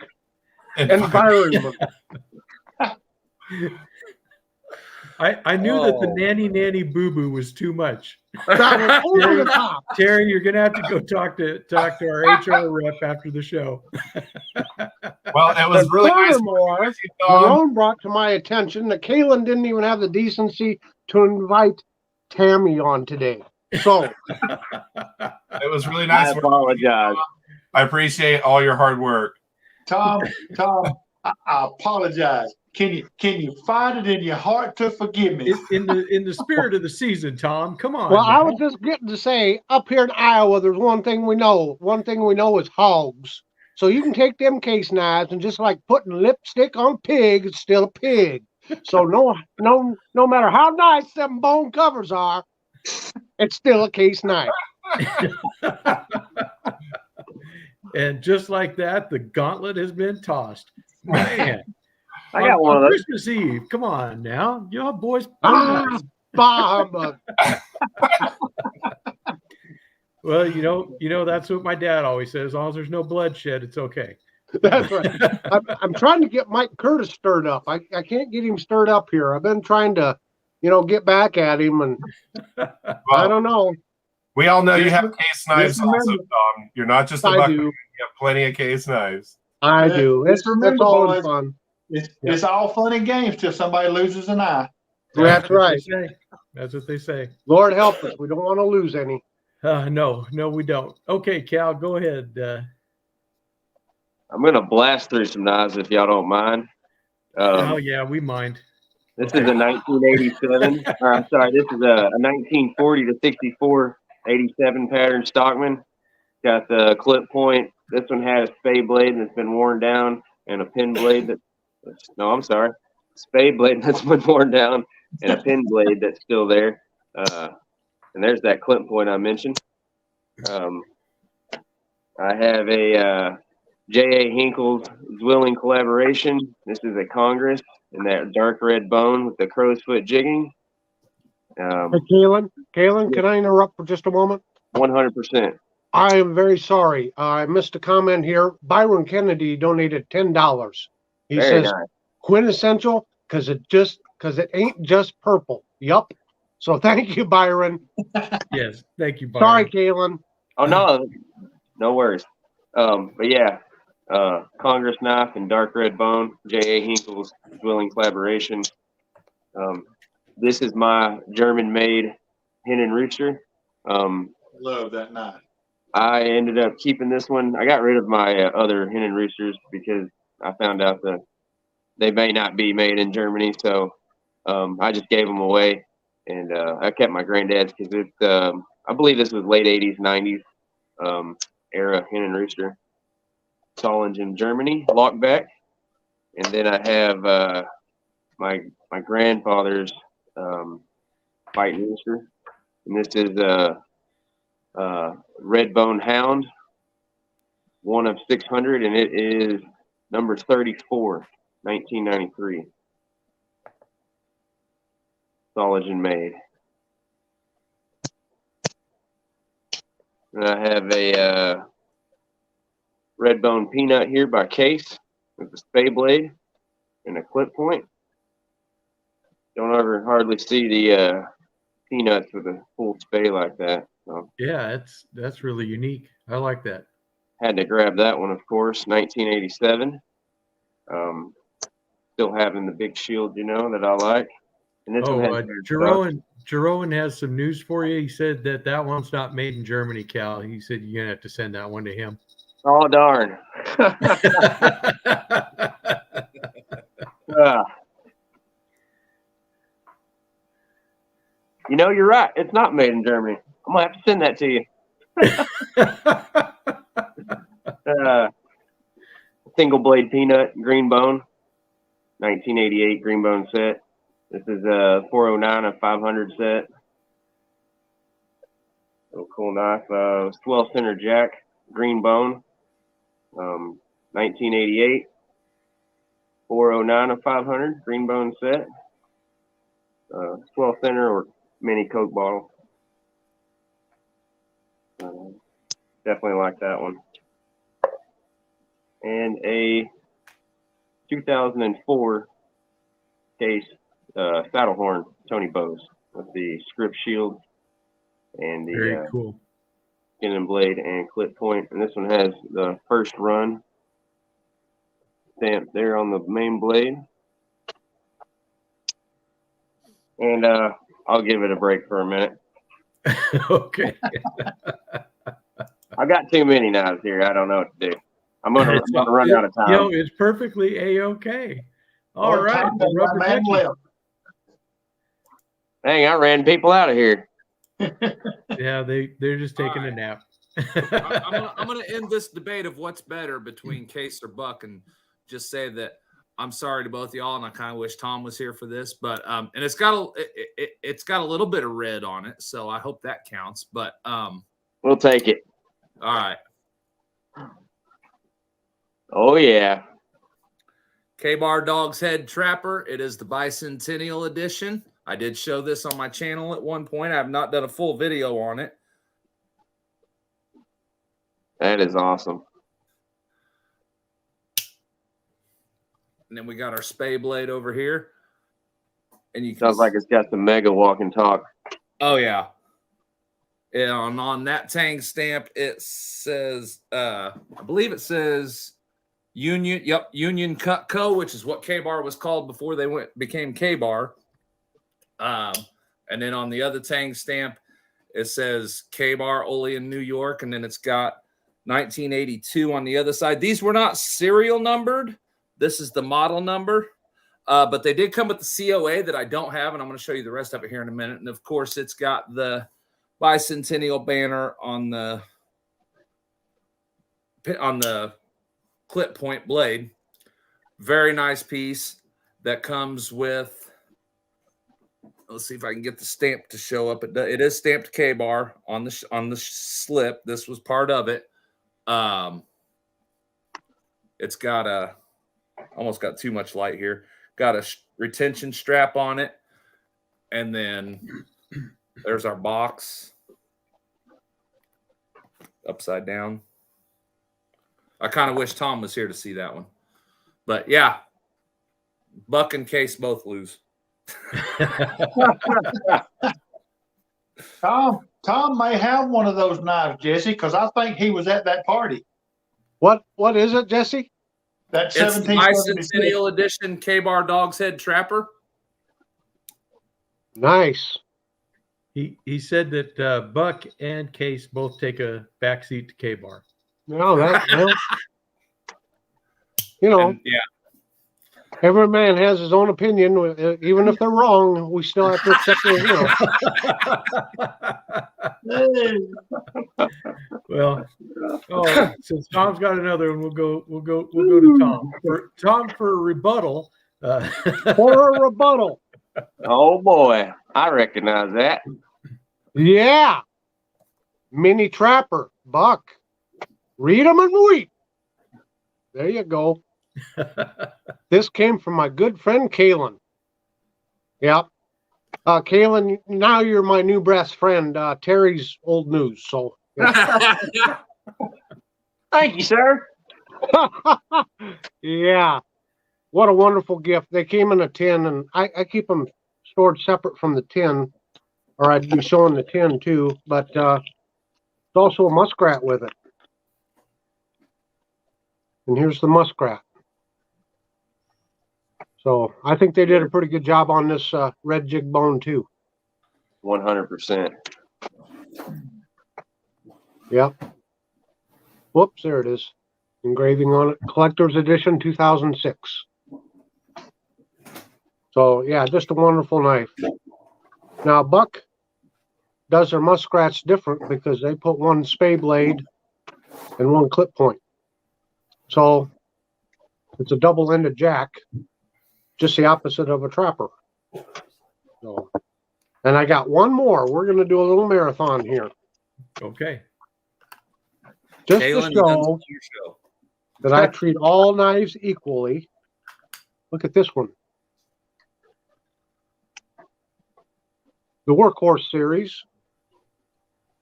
environment. I knew that the Oh. nanny boo boo was too much. That was over the top. Terry, you're gonna have to go talk to our HR rep after the show. Well, it was And really nice. furthermore, meeting you, Tom. Jerome brought to my attention that Kaylin didn't even have the decency to invite Tammy on today. So It was really I nice. working with you. apologize. I appreciate all your hard work. Tom, I apologize. Can you find it in your heart to forgive me? In the spirit of the season, Tom. Come on. Well, I now. was just getting to say, up here in Iowa, there's one thing we know. One thing we know is hogs. So you can take them case knives and just like putting lipstick on a pig, it's still a pig. So no matter how nice them bone covers are, it's still a case knife. And just like that, the gauntlet has been tossed. Man, I got one of those. Christmas Eve. Come on now, y'all boys. Ah, bah humbug. Well, you know that's what my dad always says. As long as there's no bloodshed, it's okay. That's right. I'm trying to get Mike Curtis stirred up. I can't get him stirred up here. I've been trying to, get back at him, and I Well, don't know. we all know you have case knives just also, remember- Tom. You're not just a I bucket. do. You have plenty of case knives. I Yeah, do. just That's remember, all boys. in fun. It's all fun and games till somebody loses an eye. That's what right. they say. That's what they say. Lord help us. We don't want to lose any. No, we don't. Okay, Cal, go ahead. I'm gonna blast through some knives if y'all don't mind. Oh yeah, we mind. This is a 1987. Or, I'm sorry, this is a 1940 to 64 87 pattern Stockman. Got the clip point. This one had a spade blade that's been worn down, and a pin blade spade blade that's been worn down, and a pin blade that's still there. And there's that clip point I mentioned. I have a J.A. Hinkle's Zwilling collaboration. This is a Congress in that dark red bone with the crow's foot jigging. Hey, Kalen, can I interrupt for just a moment? 100%. I am very sorry. I missed a comment here. Byron Kennedy donated $10. He Very says nice. quintessential because it ain't just purple. Yup. So thank you, Byron. Yes, thank you, Byron. Sorry, Kalen. Oh no worries. But yeah, Congress knife and dark red bone, J.A. Hinkle's Zwilling collaboration. This is my German-made hen and rooster. Love that knife. I ended up keeping this one. I got rid of my other hen and roosters because I found out that they may not be made in Germany. So I just gave them away, and I kept my granddad's because it's. I believe this was late '80s, '90s era hen and rooster. Solingen, Germany, Lockback, and then I have my grandfather's fighting rooster, and this is Red Bone Hound, one of 600, and it is number 34, 1993. Solingen made. And I have a Red Bone Peanut here by Case with a spade blade and a clip point. Don't ever hardly see the peanuts with a full spade like that. So Yeah, that's really unique. I like that. had to grab that one, of course, 1987. Still having the big shield, that I like. And this one has Jeroen has some news for you. He said that one's not made in Germany, Cal. He said you're gonna have to send that one to him. Oh darn. You're right. It's not made in Germany. I'm gonna have to send that to you. Single blade peanut, green bone, 1988 green bone set. This is a 409 of 500 set. Real cool knife. Swell center jack, green bone, 1988. 409 of 500 green bone set. Swell center or mini Coke bottle. Definitely like that one. And a 2004 Case Saddlehorn Tony Bose with the script shield and the Very cool. skin and blade and clip point. And this one has the first run stamp there on the main blade. And I'll give it a break for a minute. Okay. I got too many knives here. I don't know what to do. I'm gonna run out of time. Yo, it's perfectly a-okay. All Boy, right, Tom, the that rubber man ducky. left. Dang, I ran people out of here. Yeah, they're just taking a All nap. I'm gonna end this debate of what's better between Case or Buck, and just say that I'm sorry to both y'all, and I kind of wish Tom was here for this. But and it's got a little bit of red on it, so I hope that counts. But We'll take it. all right, Oh yeah. K-Bar Dog's Head Trapper. It is the Bicentennial Edition. I did show this on my channel at one point. I have not done a full video on it. That is awesome. And then we got our Spay Blade over here. And you can Sounds like it's got some mega walk and talk. Oh yeah. And on that Tang stamp, it says, I believe it says Union. Yep, Union Cut Co., which is what K-Bar was called before they became K-Bar. And then on the other Tang stamp, it says K-Bar only in New York, and then it's got 1982 on the other side. These were not serial numbered. This is the model number. But they did come with the COA that I don't have, and I'm going to show you the rest of it here in a minute. And of course, it's got the Bicentennial banner on the clip point blade. Very nice piece that comes with. Let's see if I can get the stamp to show up. It is stamped K-Bar on the slip. This was part of it. It's got almost got too much light here. Got a retention strap on it, and then there's our box upside down. I kind of wish Tom was here to see that one, but yeah, Buck and Case both lose. Tom may have one of those knives, Jesse, because I think he was at that party. What is it, Jesse? That It's the 1776. Bicentennial Edition K-Bar Dog's Head Trapper. Nice. He said that Buck and Case both take a backseat to K-Bar. No, you know, And, yeah, every man has his own opinion. Even if they're wrong, we still have to accept it. Well, since Tom's got another one, we'll go to Tom. For a rebuttal. For a rebuttal. Oh boy, I recognize that. Yeah. Mini Trapper, Buck. Read them and weep. There you go. This came from my good friend Kalen. Yep. Kalen, now you're my new best friend. Terry's old news. So Thank you, sir. yeah. What a wonderful gift. They came in a tin, and I keep them stored separate from the tin, or I'd be showing the tin too, but it's also a muskrat with it. And here's the muskrat. So I think they did a pretty good job on this red jig bone too. 100%. Yep. Whoops, there it is. Engraving on it. Collector's Edition 2006. So yeah, just a wonderful knife. Now Buck does their muskrats different because they put one Spay blade and one clip point. So it's a double-ended jack, just the opposite of a trapper. So, and I got one more. We're going to do a little marathon here. Okay. Just Kalen, to show your show. that I treat all knives equally. Look at this one. The Workhorse series.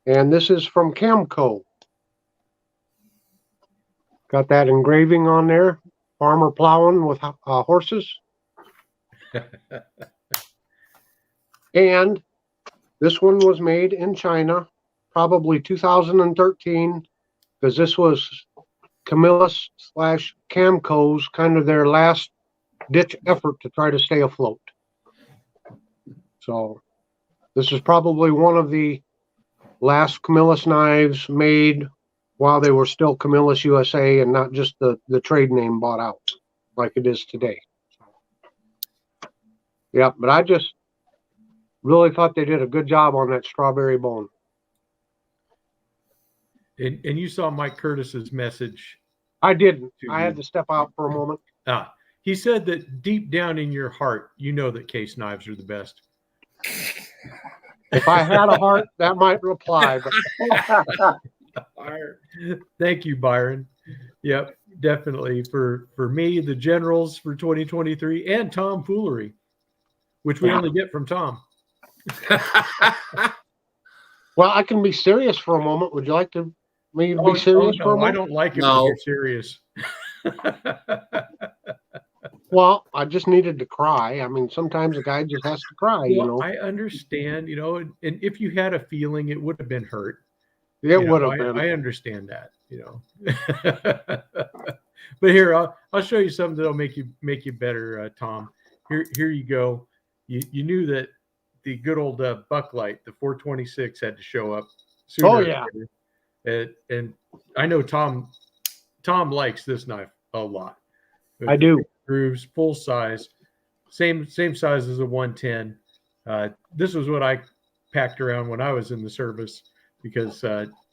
And this is from Camco. Got that engraving on there. Farmer plowing with horses. And this one was made in China, probably 2013, because this was Camillus / Camco's kind of their last ditch effort to try to stay afloat. So this is probably one of the last Camillus knives made while they were still Camillus USA and not just the trade name bought out like it is today. Yeah, but I just really thought they did a good job on that strawberry bone. And you saw Mike Curtis's message. I didn't. I had to step out for a moment. He said that deep down in your heart, you know that Case knives are the best. If I had a heart, that might reply. But Thank you, Byron. Yep, definitely for me, the Generals for 2023, and Tom Foolery, which we only get from Tom. Well, I can be serious for a moment. Would you like me to be serious for a I moment? don't like it No. when you're serious. Well, I just needed to cry. I mean, sometimes a guy just has to cry, you know. I understand, and if you had a feeling, it would have been hurt. It You know, would have been. I understand that, But here, I'll show you something that'll make you better, Tom. Here you go. You knew that the good old Bucklight, the 426, had to show up sooner. Oh, or yeah. later. And I know Tom likes this knife a lot. I do. Grooves, full size, same size as a 110. This was what I packed around when I was in the service, because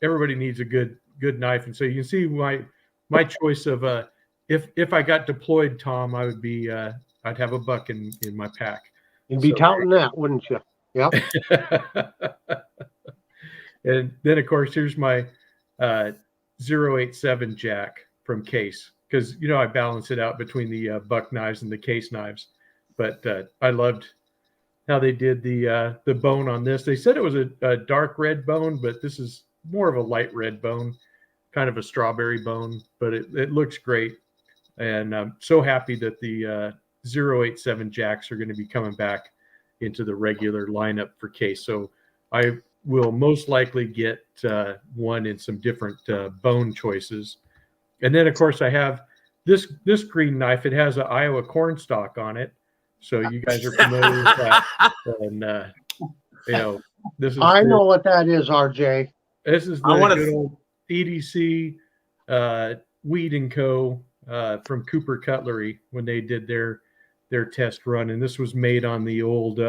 everybody needs a good knife. And so you can see my choice of if I got deployed, Tom, I would be I'd have a buck in my pack. You'd be So- touting that, wouldn't you? Yep. And then of course here's my 087 Jack from Case, because I balance it out between the buck knives and the Case knives. But I loved how they did the bone on this. They said it was a dark red bone, but this is more of a light red bone, kind of a strawberry bone, but it looks great. And I'm so happy that the 087 Jacks are going to be coming back into the regular lineup for Case. So I will most likely get one in some different bone choices. And then of course I have this green knife. It has an Iowa cornstalk on it. So you guys are familiar with that. And this is I know what that is, RJ. this is I the wanna- good old EDC Weed and Co. From Cooper Cutlery when they did their test run, and this was made on the old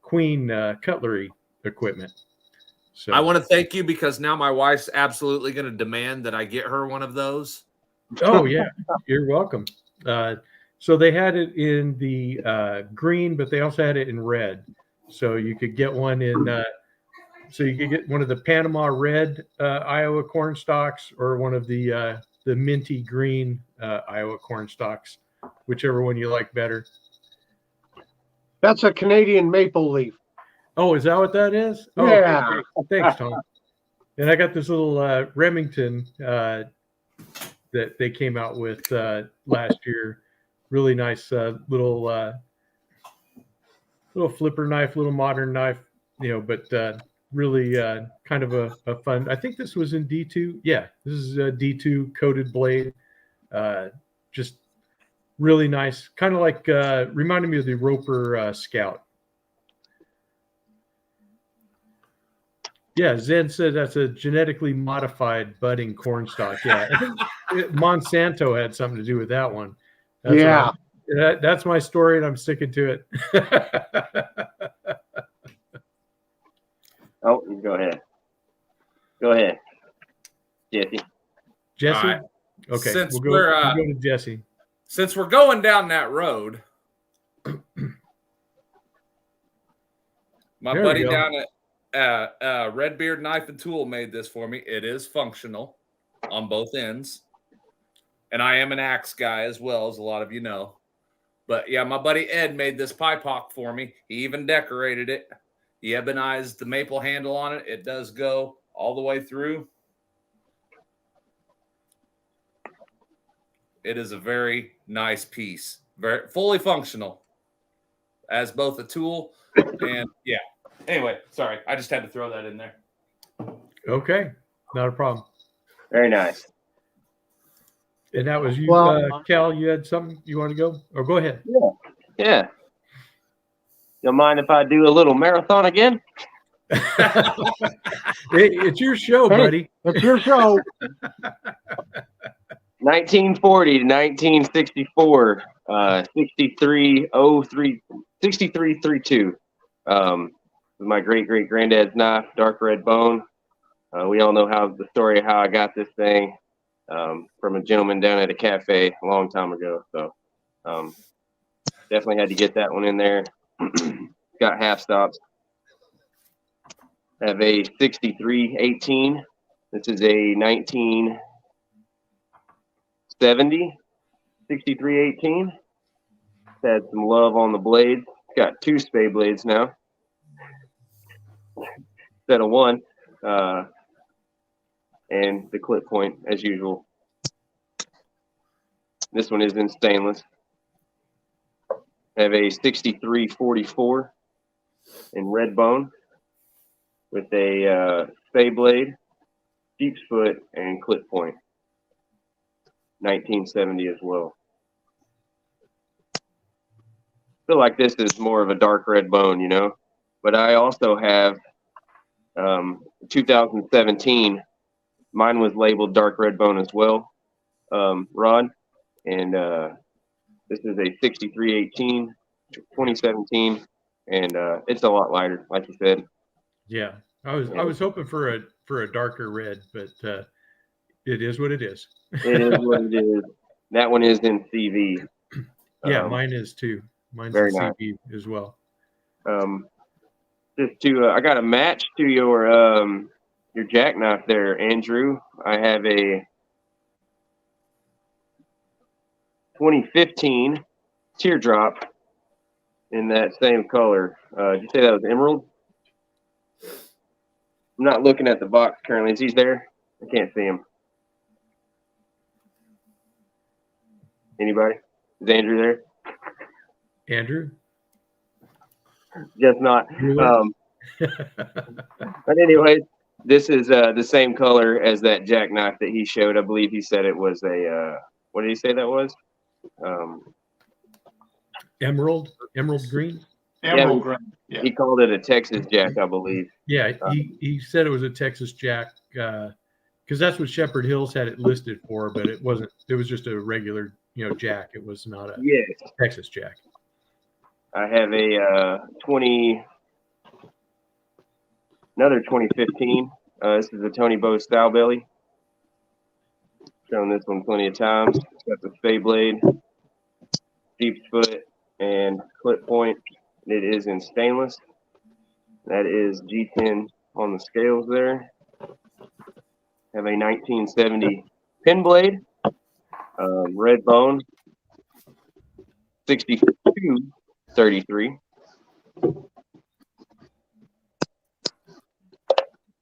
Queen cutlery equipment. So I want to thank you, because now my wife's absolutely going to demand that I get her one of those. Oh yeah, you're welcome. So they had it in the green, but they also had it in red. So you could get one in. So you could get one of the Panama red Iowa corn stalks, or one of the minty green Iowa corn stalks, whichever one you like better. That's a Canadian maple leaf. Oh, is that what that is? Oh, Yeah. okay. Thanks, Tom. And I got this little Remington that they came out with last year. Really nice little flipper knife, little modern knife, but really kind of a fun. I think this was in D2. Yeah, this is a D2 coated blade. Just really nice. Kind of like reminded me of the Roper Scout. Yeah, Zen said that's a genetically modified budding cornstalk. Yeah, I think Monsanto had something to do with that one. That's Yeah. that's my story, and I'm sticking to it. Oh, go ahead. Go ahead, Jesse. Jesse? All right. Okay, Since we'll go to Jesse. Since we're going down that road, my There we buddy go. down at Redbeard Knife and Tool made this for me. It is functional on both ends. And I am an axe guy as well, as a lot of you know. But yeah, my buddy Ed made this pie pock for me. He even decorated it. He ebonized the maple handle on it. It does go all the way through. It is a very nice piece. Very fully functional as both a tool and yeah. Anyway, sorry. I just had to throw that in there. Okay, not a problem. Very nice. And that was you, Well- Cal. You had something you want to go? Or go ahead. Yeah. Don't mind if I do a little marathon again? It's your show, Hey. buddy. It's your show. 1940 to 1964, 6332. My great granddad's knife, dark red bone. We all know how the story of how I got this thing from a gentleman down at a cafe a long time ago. So definitely had to get that one in there. Got half stops. Have a 6318. This is a 1970 6318. Had some love on the blades. Got 2 spay blades now instead of 1. And the clip point as usual. This one is in stainless. I have a 6344 in red bone with a spay blade, sheep's foot, and clip point. 1970 as well. Feel like this is more of a dark red bone, you know. But I also have 2017. Mine was labeled dark red bone as well, Rod. And this is a 6318, 2017, and it's a lot lighter, like you said. Yeah, I was hoping for a darker red, but it is what it is. It is what it is. That one is in CV. Yeah, mine is too. Mine's very in nice. CV as well. Just to, I got a match to your jackknife there, Andrew. I have a 2015 teardrop in that same color. Did you say that was emerald? I'm not looking at the box currently. Is he there? I can't see him. Anybody? Is Andrew there? Andrew? Just not. But anyway, this is the same color as that jackknife that he showed. I believe he said it was a, what did he say that was? Emerald green. Emerald green. Yeah. He called it a Texas Jack, I believe. Yeah, he said it was a Texas Jack because that's what Shepherd Hills had it listed for, but it wasn't. It was just a regular, Jack. It was not a Yes. Texas Jack. I have a another 2015. This is a Tony Bow style belly. Shown this one plenty of times. It's got the spay blade, sheep's foot, and clip point. It is in stainless. That is G10 on the scales there. Have a 1970 pin blade, red bone, 6233.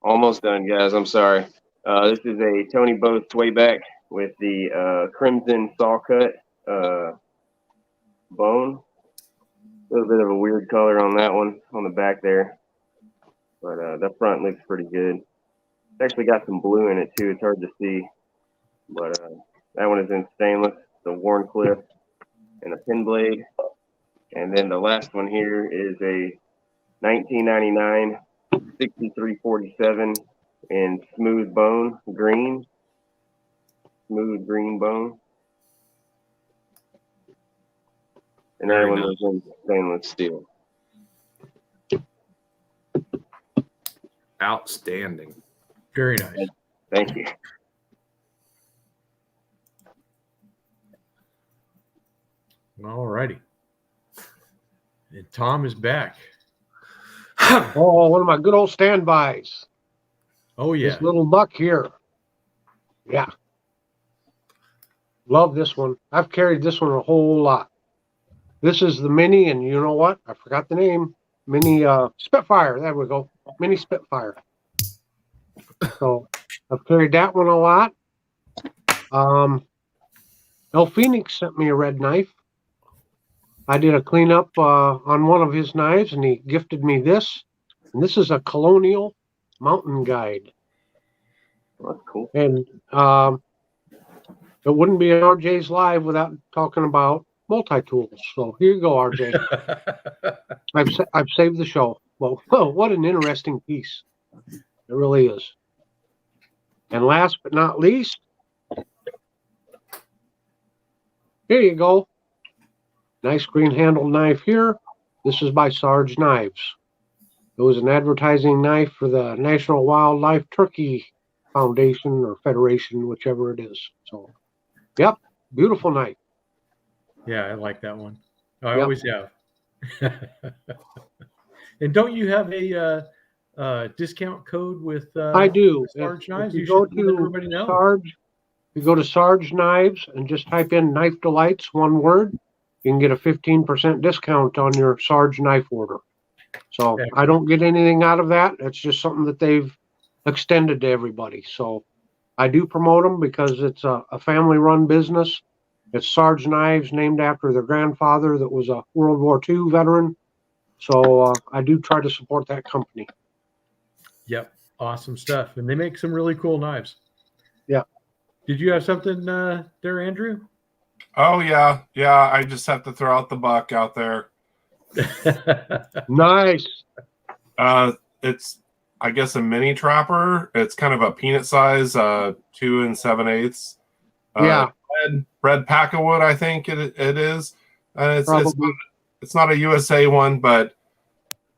Almost done, guys. I'm sorry. This is a Tony Bow swayback with the crimson saw cut bone. A little bit of a weird color on that one on the back there, but the front looks pretty good. It's actually got some blue in it too. It's hard to see, but that one is in stainless, the Warncliffe, and a pin blade. And then the last one here is a 1999 6347 in smooth bone green, smooth green bone. And that one was in stainless steel. Outstanding. Very nice. Thank you. All righty. And Tom is back. Oh, one of my good old standbys. Oh yeah. This little buck here. Yeah. Love this one. I've carried this one a whole lot. This is the Mini, and you know what? I forgot the name. Mini Spitfire. There we go. Mini Spitfire. So I've carried that one a lot. El Phoenix sent me a red knife. I did a cleanup on one of his knives, and he gifted me this. And this is a Colonial Mountain Guide. Well, that's cool. And it wouldn't be an RJ's Live without talking about multi-tools. So here you go, RJ. I've saved the show. Well, what an interesting piece. It really is. And last but not least, here you go. Nice green handled knife here. This is by Sarge Knives. It was an advertising knife for the National Wildlife Turkey Foundation or Federation, whichever it is. So, yep, beautiful knife. Yeah, I like that one. I Yep. always have. And don't you have a discount code with I do. Sarge If Knives? you You go should let to everybody know. Sarge, you go to Sarge Knives and just type in Knife Delights, one word, you can get a 15% discount on your Sarge knife order. So I don't get anything out of that. It's just something that they've extended to everybody. So I do promote them because it's a family-run business. It's Sarge Knives, named after their grandfather that was a World War II veteran. So I do try to support that company. Yep, awesome stuff, and they make some really cool knives. Yeah. Did you have something there, Andrew? Oh yeah. I just have to throw out the buck out there. Nice. It's I guess a mini trapper. It's kind of a peanut size, 2 7/8. Yeah. Red Packawood, I think it is. Probably. It's not a USA one, but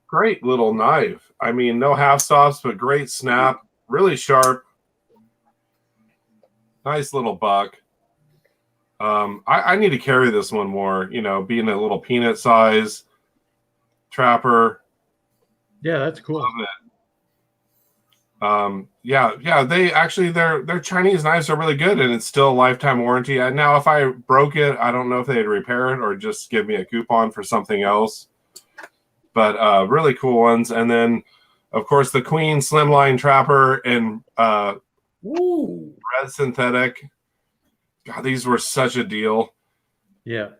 great little knife. I mean, no half stops, but great snap, really sharp. Nice little buck. I need to carry this one more, being a little peanut size trapper. Yeah, that's cool. Love it. They actually their Chinese knives are really good, and it's still a lifetime warranty. And now, if I broke it, I don't know if they'd repair it or just give me a coupon for something else. But really cool ones. And then, of course, the Queen Slimline Trapper in red synthetic. God, these were such a deal. Yeah,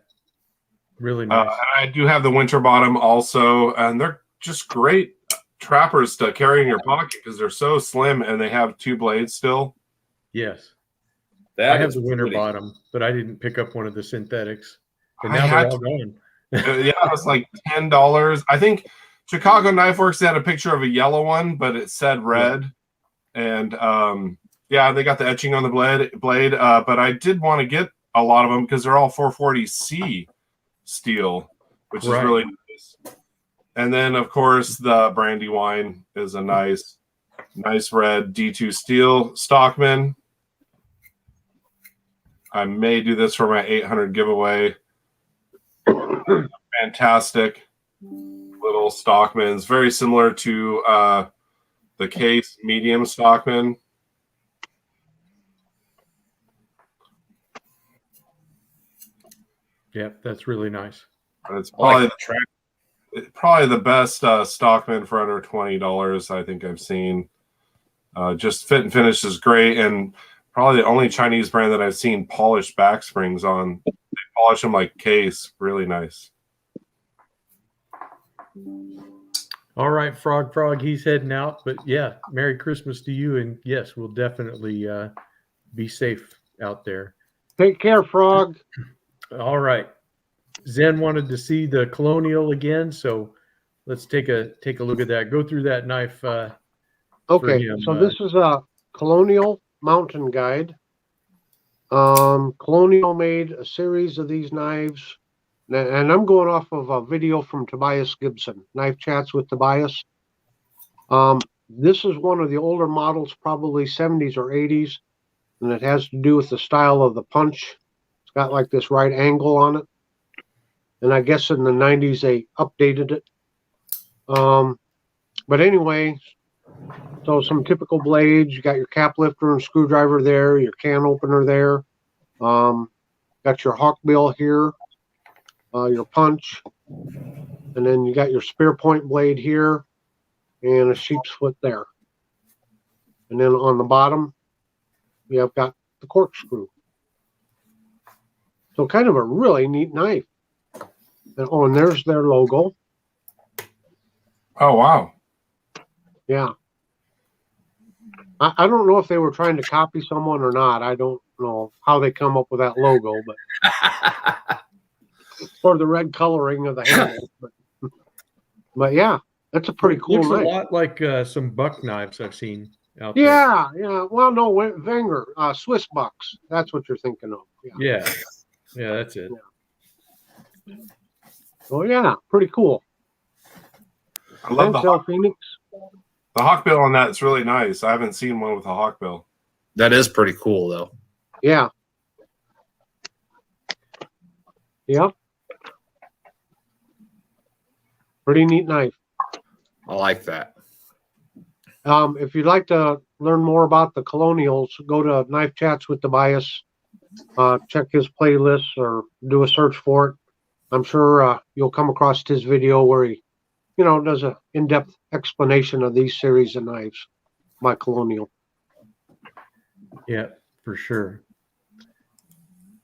really nice. I do have the Winterbottom also, and they're just great trappers to carry in your pocket because they're so slim and they have 2 blades still. Yes, That I have is the winter pretty- bottom, but I didn't pick up one of the synthetics, and I now had they're all gone. Yeah, it was like $10. I think Chicago Knife Works had a picture of a yellow one, but it said red. And they got the etching on the blade. But I did want to get a lot of them because they're all 440C steel, which is really nice. And then, of course, the Brandywine is a nice red D2 steel Stockman. I may do this for my 800 giveaway. Fantastic little Stockmans, very similar to the Case medium Stockman. Yep, that's really nice. It's I like probably the track. probably the best Stockman for under $20 I think I've seen. Just fit and finish is great, and probably the only Chinese brand that I've seen polished back springs on. They polish them like Case, really nice. All right, Frog, he's heading out, but yeah, Merry Christmas to you, and yes, we'll definitely be safe out there. Take care, Frog. All right, Zen wanted to see the Colonial again, so let's take a look at that. Go through that knife. Okay, him, so this is a Colonial mountain guide. Colonial made a series of these knives, and I'm going off of a video from Tobias Gibson, Knife Chats with Tobias. This is one of the older models, probably 70s or 80s, and it has to do with the style of the punch. It's got like this right angle on it, and I guess in the 90s they updated it. But anyway, so some typical blades. You got your cap lifter and screwdriver there, your can opener there. Got your hawk bill here, your punch, and then you got your spear point blade here, and a sheep's foot there. And then on the bottom, we have got the corkscrew. So kind of a really neat knife. And there's their logo. Oh, wow. Yeah. I don't know if they were trying to copy someone or not. I don't know how they come up with that logo, but or the red coloring of the handle. But yeah, That's a pretty cool Looks a knife. lot like some buck knives I've seen out there. Yeah, yeah. Well, no, Wenger, Swiss bucks. That's what you're thinking of. Yeah. Yeah, that's it. Oh yeah, pretty cool. I love Thanks, the El Phoenix. hawkbill on that. It's really nice. I haven't seen one with a hawkbill. That is pretty cool, though. Yeah. Yep. Pretty neat knife. I like that. If you'd like to learn more about the Colonials, go to Knife Chats with Tobias. Check his playlist or do a search for it. I'm sure you'll come across his video where he, does a in-depth explanation of these series of knives by Colonial. Yeah, for sure.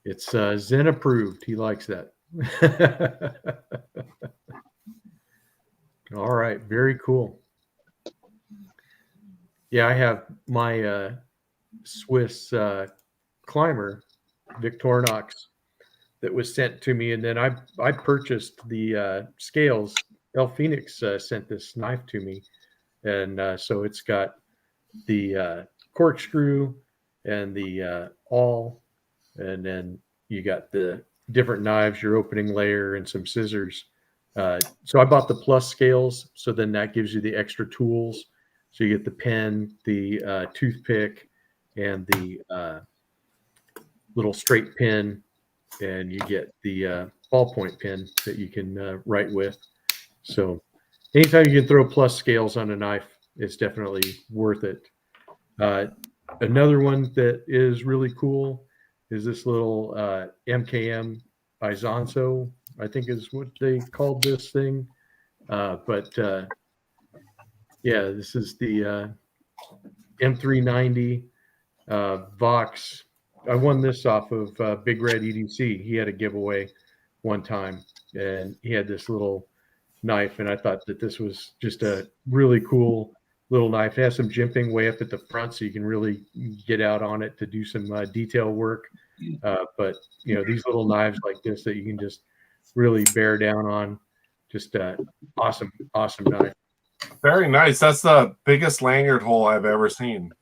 It's Zen approved. He likes that. All right, very cool. Yeah, I have my Swiss climber, Victorinox, that was sent to me, and then I purchased the scales. El Phoenix sent this knife to me, and so it's got the corkscrew and the awl, and then you got the different knives, your opening layer, and some scissors. So I bought the plus scales, so then that gives you the extra tools. So you get the pen, the toothpick, and the little straight pin, and you get the ballpoint pen that you can write with. So anytime you can throw plus scales on a knife, it's definitely worth it. Another one that is really cool is this little MKM Izanso, I think is what they called this thing. Yeah, this is the M390 Vox. I won this off of Big Red EDC. He had a giveaway one time, and he had this little knife, and I thought that this was just a really cool little knife. It has some jimping way up at the front, so you can really get out on it to do some detail work. But these little knives like this that you can just really bear down on, just awesome knife. Very nice. That's the biggest lanyard hole I've ever seen.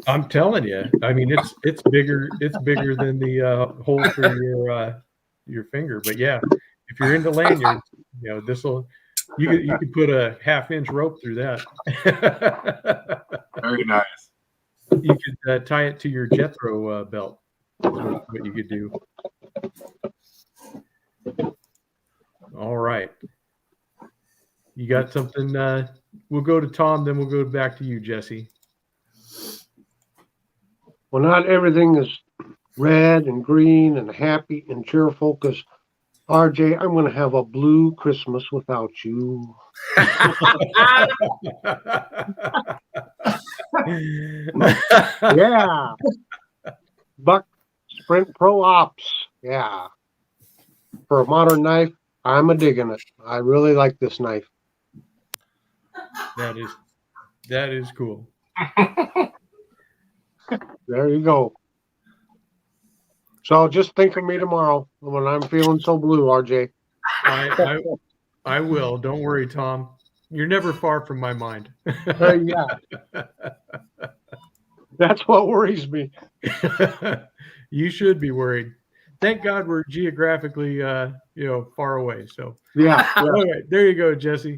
I'm telling you. I mean, it's bigger. It's bigger than the hole for your finger. But yeah, if you're into lanyards, this will. You could put a 1/2-inch rope through that. Very nice. You could tie it to your Jethro belt. That's what you could do. All right. You got something? We'll go to Tom, then we'll go back to you, Jesse. Well, not everything is red and green and happy and cheerful, because RJ, I'm going to have a blue Christmas without you. Yeah. Buck Sprint Pro Ops. Yeah. For a modern knife, I'm a digging it. I really like this knife. That is cool. There you go. So just think of me tomorrow when I'm feeling so blue, RJ. I will. Don't worry, Tom. You're never far from my mind. Yeah. That's what worries me. You should be worried. Thank God we're geographically, far away. So Yeah. all right, there you go, Jesse.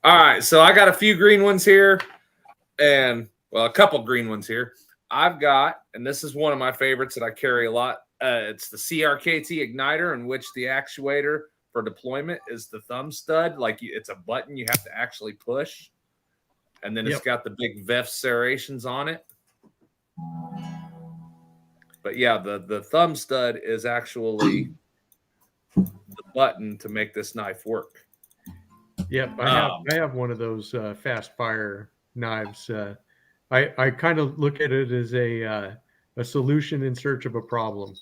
All right, so I got a few green ones here, and a couple green ones here. I've got, and this is one of my favorites that I carry a lot. It's the CRKT igniter, in which the actuator for deployment is the thumb stud. Like it's a button you have to actually push, and then it's got the big VEF serrations on it. But yeah, the thumb stud is actually the button to make this knife work. Yep, I have one of those fast fire knives. I kind of look at it as a solution in search of a problem.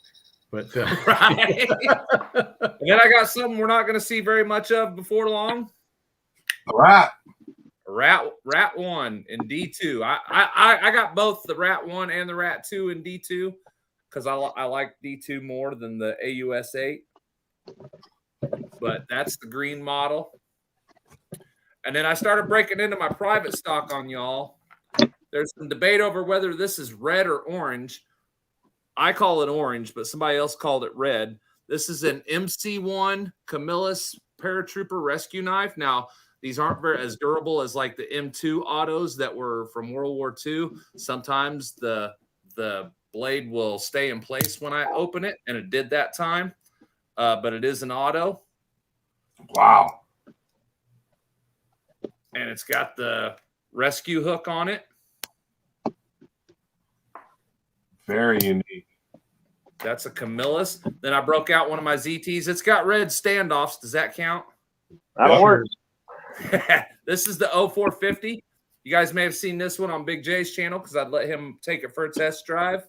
But right. And then I got something we're not going to see very much of before long. The Rat 1 in D2. I got both the Rat 1 and the Rat 2 in D2 because I like D2 more than the AUS 8. But that's the green model. And then I started breaking into my private stock on y'all. There's some debate over whether this is red or orange. I call it orange, but somebody else called it red. This is an MC1 Camillus paratrooper rescue knife. Now, these aren't very as durable as like the M2 autos that were from World War II. Sometimes the blade will stay in place when I open it, and it did that time. But it is an auto. Wow. And it's got the rescue hook on it. Very unique. That's a Camillus. Then I broke out one of my ZTs. It's got red standoffs. Does that count? That works. This is the 0450. You guys may have seen this one on Big J's channel because I'd let him take it for a test drive.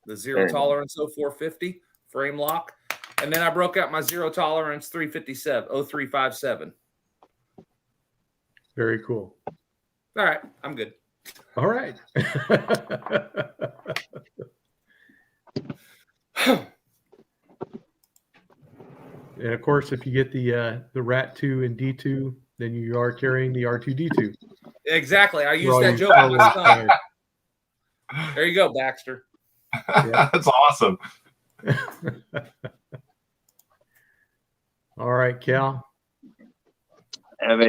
The zero tolerance 0450 frame lock. And then I broke out my zero tolerance 0357. Very cool. All right, I'm good. All right. And of course, if you get the Rat 2 and D2, then you are carrying the R2D2. Exactly. I For used all that you joke on my fellows son. there. There you go, Baxter. That's awesome. All right, Cal. I have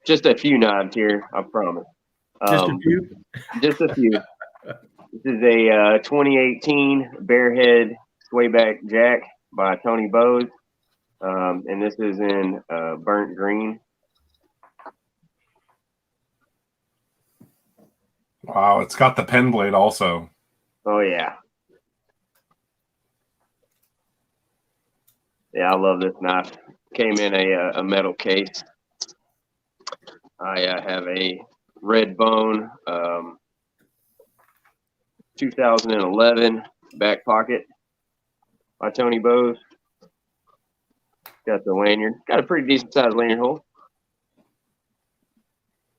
just a few knives here, I promise. Just a few. Just a few. This is a 2018 Bearhead Swayback Jack by Tony Bowes. And this is in burnt green. Wow, it's got the pen blade also. Oh, yeah. Yeah, I love this knife. Came in a metal case. I have a Red Bone 2011 back pocket by Tony Bowes. Got the lanyard. Got a pretty decent sized lanyard hole.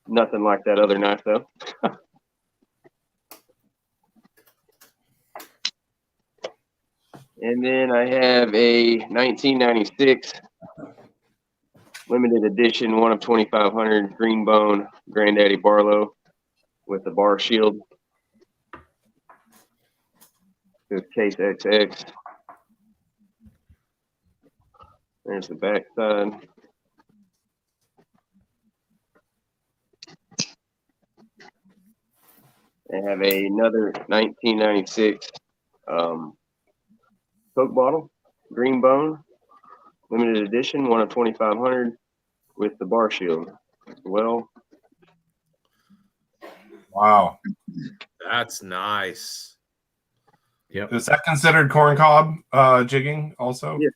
Nothing like that other knife though. And then I have a 1996 limited edition, one of 2,500 green bone Granddaddy Barlow with the bar shield. This case XX. There's the back side. I have another 1996 Coke bottle, green bone, limited edition, one of 2,500 with the bar shield as well. Wow. That's nice. Yep. Is that considered corncob jigging also? Yeah.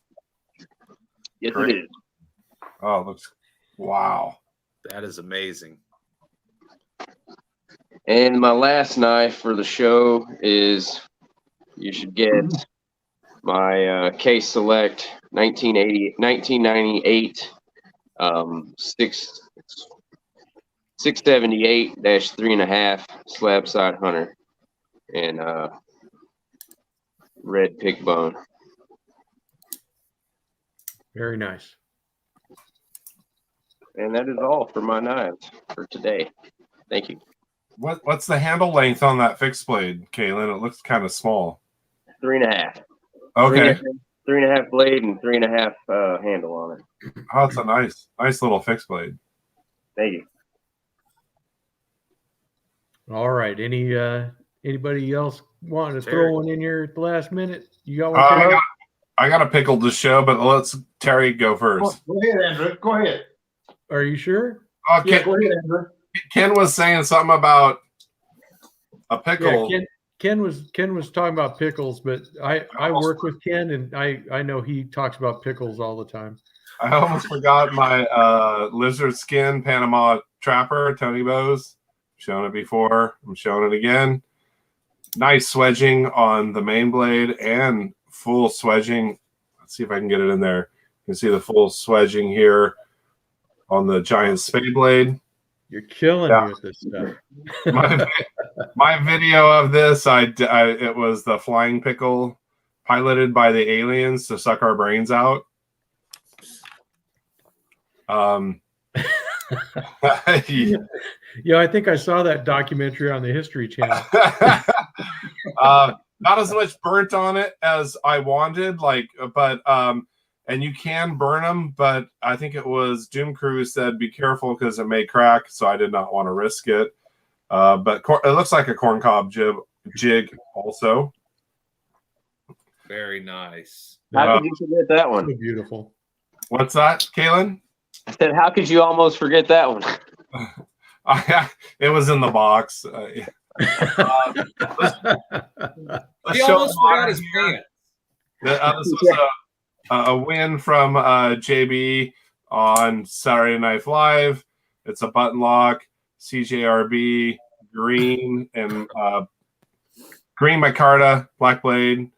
Yes, Great. it is. Oh, it looks, wow. That is amazing. And my last knife for the show is, you should get my Case Select 1998 678-3.5 slab side hunter and red pig bone. Very nice. And that is all for my knives for today. Thank you. What's the handle length on that fixed blade, Kaylin? It looks kind of small. 3.5. Okay. 3.5 blade and 3.5 handle on it. Oh, it's a nice little fixed blade. Thank you. All right. Anybody else wanting to Terry. throw one in here at the last minute? You got I one? got, I got a pickle to show, but let's Terry go first. Go ahead, Andrew. Go ahead. Are you sure? Oh, Yeah, go ahead, Andrew. Ken was saying something about a pickle. Yeah, Ken was talking about pickles, but I work with Ken and I know he talks about pickles all the time. I almost forgot my lizard skin Panama Trapper, Tony Bowes. Shown it before. I'm showing it again. Nice swedging on the main blade and full swedging. Let's see if I can get it in there. You can see the full swedging here on the giant spade blade. You're killing Yeah. me with this stuff. My video of this, it was the flying pickle piloted by the aliens to suck our brains out. Yeah, I think I saw that documentary on the History Channel. Not as much burnt on it as I wanted, but and you can burn them, but I think it was Doom Crew said be careful because it may crack, so I did not want to risk it. But it looks like a corncob jig also. Very nice. How could you forget that one? So beautiful. What's that, Kaylin? I said, how could you almost forget that one? It was in the box. He Let's show almost forgot his here. pants. This was a win from JB on Saturday Night Live. It's a button lock, CJRB, green, and green micarta, black blade.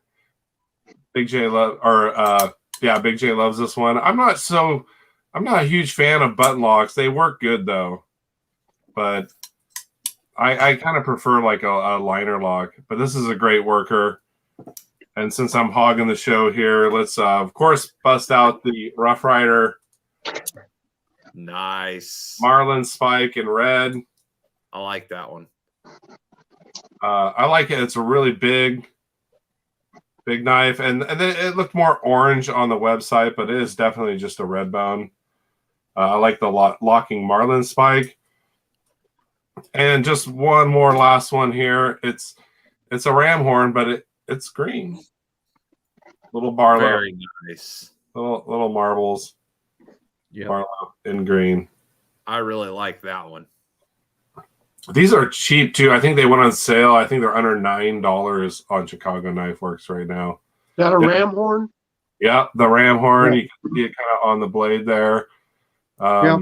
Big J Big J loves this one. I'm not a huge fan of button locks. They work good though, but I kind of prefer like a liner lock. But this is a great worker. And since I'm hogging the show here, let's of course bust out the Rough Rider Nice. Marlin Spike in red. I like that one. I like it. It's a really big knife, and then it looked more orange on the website, but it is definitely just a red bone. I like the locking Marlin Spike. And just one more last one here. It's a ram horn, but it's green. Little Barlow. Very nice. Little marbles. Yeah. Barlow in green. I really like that one. These are cheap too. I think they went on sale. I think they're under $9 on Chicago Knife Works right now. Is that a ram horn? Yeah, the ram horn. Yeah. You can see it kind of on the blade there. Yeah.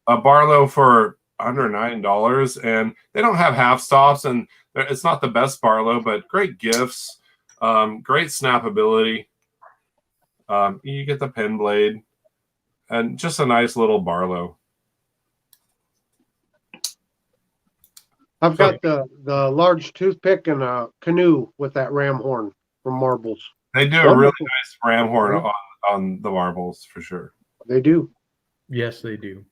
A Barlow for under $9, and they don't have half stops, and it's not the best Barlow, but great gifts, great snappability. You get the pen blade, and just a nice little Barlow. I've got the large toothpick and a canoe with that ram horn from Marbles. They do a really nice ram horn on the marbles for sure. They do. Yes, they do.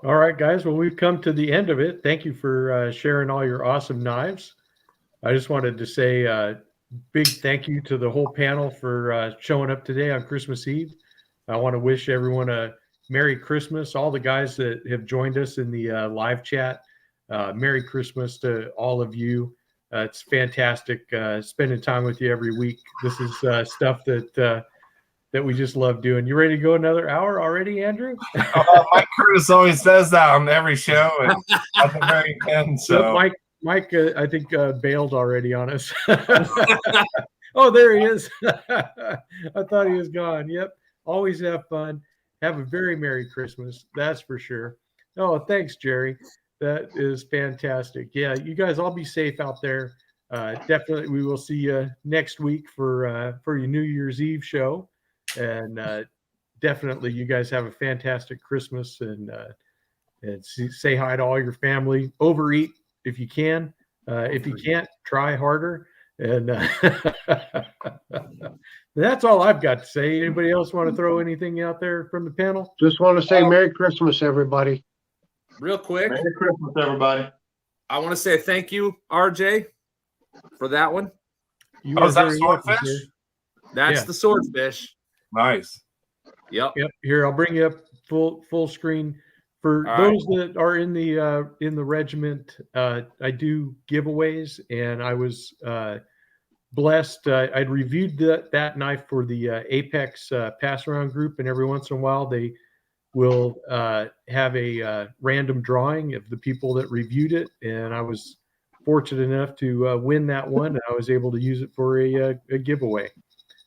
All right, guys. Well, we've come to the end of it. Thank you for sharing all your awesome knives. I just wanted to say a big thank you to the whole panel for showing up today on Christmas Eve. I want to wish everyone a Merry Christmas. All the guys that have joined us in the live chat, Merry Christmas to all of you. It's fantastic spending time with you every week. This is stuff that we just love doing. You ready to go another hour already, Andrew? Mike Curtis always says that on every show, and at the very end. So Mike, I think bailed already on us. Oh, there he is. I thought he was gone. Yep. Always have fun. Have a very Merry Christmas. That's for sure. Oh, thanks, Jerry. That is fantastic. Yeah, you guys all be safe out there. Definitely, we will see you next week for your New Year's Eve show. And definitely, you guys have a fantastic Christmas and say hi to all your family. Overeat if you can. If you can't, try harder. And that's all I've got to say. Anybody else want to throw anything out there from the panel? Just want to say Merry Christmas, everybody. Real quick, Merry Christmas, everybody. I want to say thank you, RJ, for that one. You Oh, is that very welcome, swordfish? sir. That's Yeah. the swordfish. nice. Yep. Yep. Here, I'll bring you up full screen. For All those that are in the regiment, I do giveaways, and I was blessed. I'd reviewed that knife for the Apex pass around group, and every once in a while they will have a random drawing of the people that reviewed it, and I was fortunate enough to win that one, and I was able to use it for a giveaway.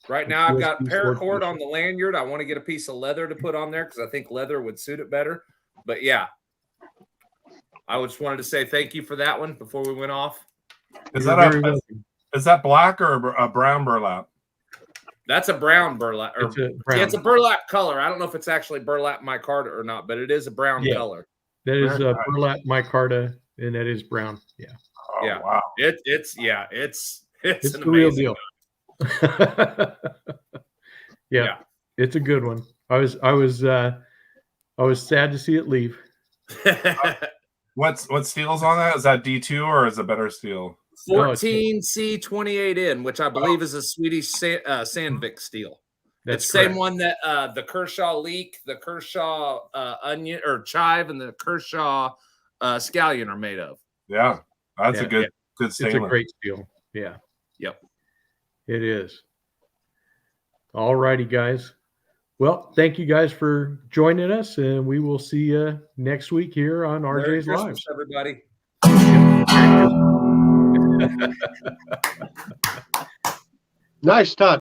Right now, I've got USB paracord swordfish. on the lanyard. I want to get a piece of leather to put on there because I think leather would suit it better. But yeah, I just wanted to say thank you for that one before we went off. Is You're that very welcome. is that black or a brown burlap? That's a brown burlap. Or, It's a yeah, brown. it's a burlap color. I don't know if it's actually burlap micarta or not, but it is a brown Yeah. color. That is Very nice. burlap micarta, and that is brown. Yeah, Oh, Yeah. wow. It's it's an the real amazing deal. one. yeah, Yeah. it's a good one. I was I was sad to see it leave. What steel's on that? Is that D2 or is it better steel? 14C28N, which I believe is a Swedish Sandvik steel. That's It's the same correct. one that the Kershaw Leek, the Kershaw Onion or Chive, and the Kershaw Scallion are made of. Yeah, that's Yeah, a good It's a stainless. great steel. Yeah. Yep. It is. All righty, guys. Well, thank you guys for joining us, and we will see you next week here on Merry RJ's Christmas, Lives. everybody. Nice touch.